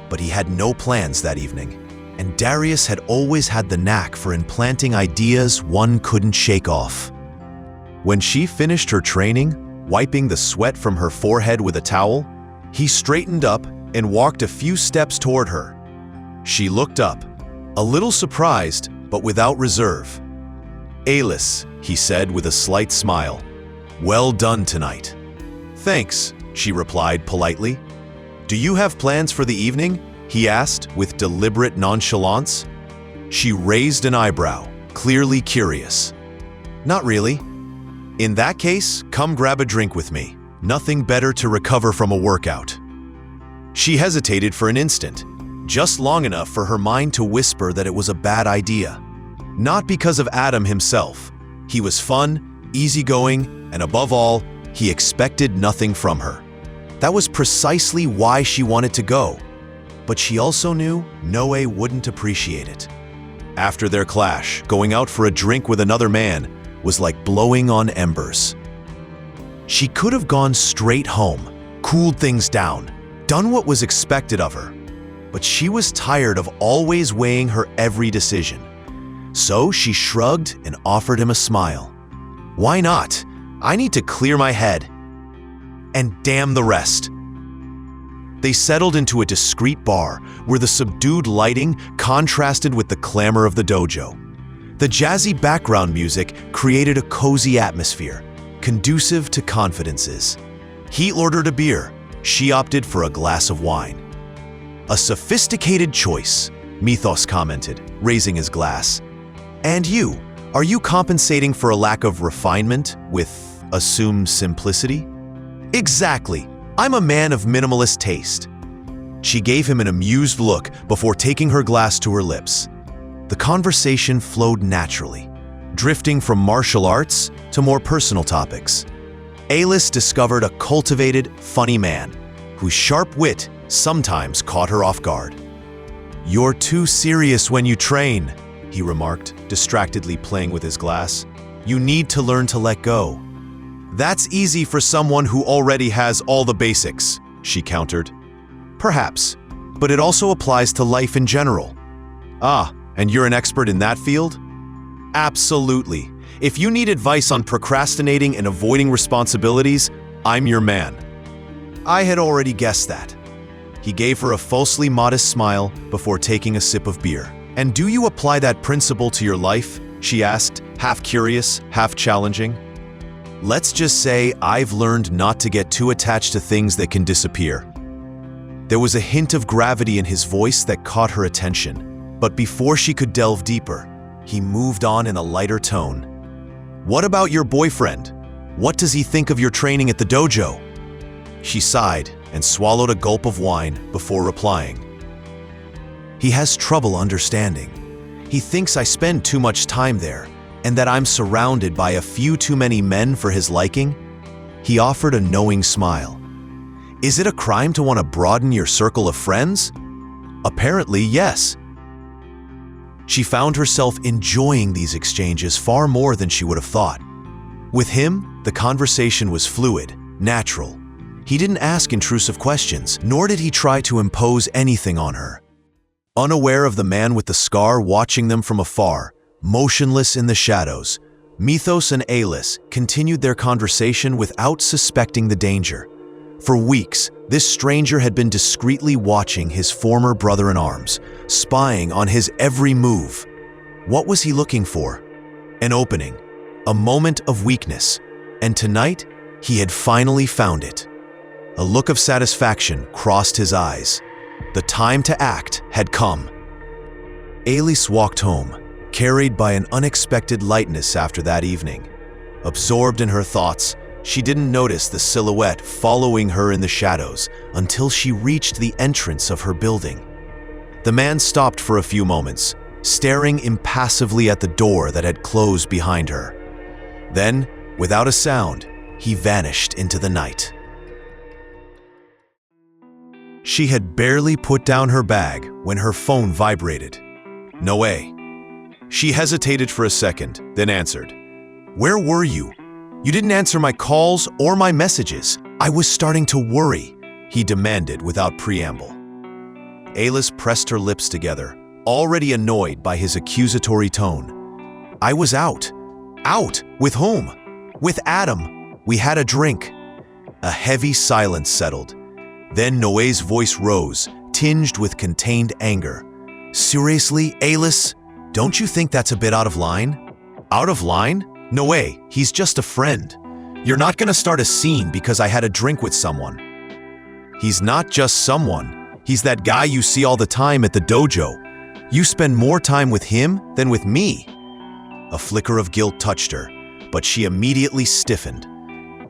but he had no plans that evening, and Darius had always had the knack for implanting ideas one couldn't shake off. When she finished her training, wiping the sweat from her forehead with a towel, he straightened up and walked a few steps toward her. She looked up, a little surprised, but without reserve. "Aélis," he said with a slight smile. "Well done tonight." "Thanks," she replied politely. "Do you have plans for the evening?" he asked with deliberate nonchalance. She raised an eyebrow, clearly curious. "Not really." "In that case, come grab a drink with me. Nothing better to recover from a workout." She hesitated for an instant, just long enough for her mind to whisper that it was a bad idea. Not because of Adam himself. He was fun, easygoing, and above all, he expected nothing from her. That was precisely why she wanted to go. But she also knew Noé wouldn't appreciate it. After their clash, going out for a drink with another man was like blowing on embers. She could have gone straight home, cooled things down, done what was expected of her. But she was tired of always weighing her every decision. So she shrugged and offered him a smile. Why not? I need to clear my head. And damn the rest. They settled into a discreet bar where the subdued lighting contrasted with the clamor of the dojo. The jazzy background music created a cozy atmosphere, conducive to confidences. He ordered a beer. She opted for a glass of wine. A sophisticated choice, Methos commented, raising his glass. And you, are you compensating for a lack of refinement with assumed simplicity? Exactly. I'm a man of minimalist taste. She gave him an amused look before taking her glass to her lips. The conversation flowed naturally, drifting from martial arts to more personal topics. Aélis discovered a cultivated, funny man whose sharp wit sometimes caught her off guard. "You're too serious when you train," he remarked, distractedly playing with his glass. "You need to learn to let go." "That's easy for someone who already has all the basics," she countered. "Perhaps, but it also applies to life in general." "Ah, and you're an expert in that field?" "Absolutely. If you need advice on procrastinating and avoiding responsibilities, I'm your man." I had already guessed that. He gave her a falsely modest smile before taking a sip of beer. "And do you apply that principle to your life?" she asked, half curious, half challenging. "Let's just say I've learned not to get too attached to things that can disappear." There was a hint of gravity in his voice that caught her attention, but before she could delve deeper, he moved on in a lighter tone. "What about your boyfriend? What does he think of your training at the dojo?" She sighed and swallowed a gulp of wine before replying. "He has trouble understanding. He thinks I spend too much time there and that I'm surrounded by a few too many men for his liking." He offered a knowing smile. "Is it a crime to want to broaden your circle of friends?" Apparently, yes. She found herself enjoying these exchanges far more than she would have thought. With him, the conversation was fluid, natural. He didn't ask intrusive questions, nor did he try to impose anything on her. Unaware of the man with the scar watching them from afar, motionless in the shadows, Methos and Aélis continued their conversation without suspecting the danger. For weeks, this stranger had been discreetly watching his former brother-in-arms, spying on his every move. What was he looking for? An opening, a moment of weakness, and tonight, he had finally found it. A look of satisfaction crossed his eyes. The time to act had come. Aélis walked home, carried by an unexpected lightness after that evening. Absorbed in her thoughts, she didn't notice the silhouette following her in the shadows until she reached the entrance of her building. The man stopped for a few moments, staring impassively at the door that had closed behind her. Then, without a sound, he vanished into the night. She had barely put down her bag when her phone vibrated. "No way." She hesitated for a second, then answered. "Where were you? You didn't answer my calls or my messages. I was starting to worry," he demanded without preamble. Aélis pressed her lips together, already annoyed by his accusatory tone. "I was out. Out? With whom?" "With Adam. We had a drink." A heavy silence settled. Then Noé's voice rose, tinged with contained anger. "Seriously, Aélis? Don't you think that's a bit out of line?" "Out of line? Noé, he's just a friend. You're not gonna start a scene because I had a drink with someone." "He's not just someone. He's that guy you see all the time at the dojo. You spend more time with him than with me." A flicker of guilt touched her, but she immediately stiffened.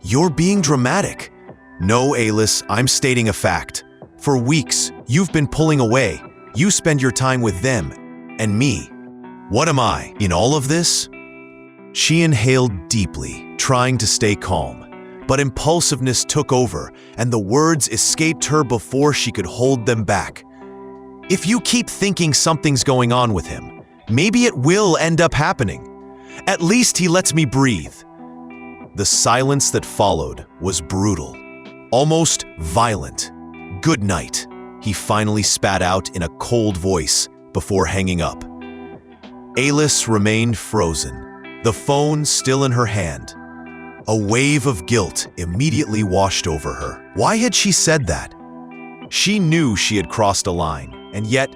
"You're being dramatic." "No, Aélis, I'm stating a fact. For weeks, you've been pulling away. You spend your time with them, and me. What am I in all of this?" She inhaled deeply, trying to stay calm, but impulsiveness took over, and the words escaped her before she could hold them back. "If you keep thinking something's going on with him, maybe it will end up happening. At least he lets me breathe." The silence that followed was brutal. almost violent. "Good night," he finally spat out in a cold voice before hanging up. Aélis remained frozen, the phone still in her hand. A wave of guilt immediately washed over her. Why had she said that? She knew she had crossed a line, and yet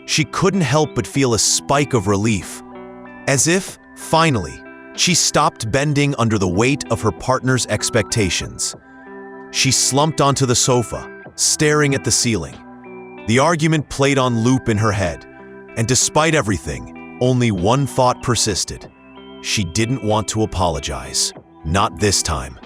she couldn't help but feel a spike of relief. As if, finally, she stopped bending under the weight of her partner's expectations. She slumped onto the sofa, staring at the ceiling. The argument played on loop in her head, and despite everything, only one thought persisted. She didn't want to apologize. Not this time.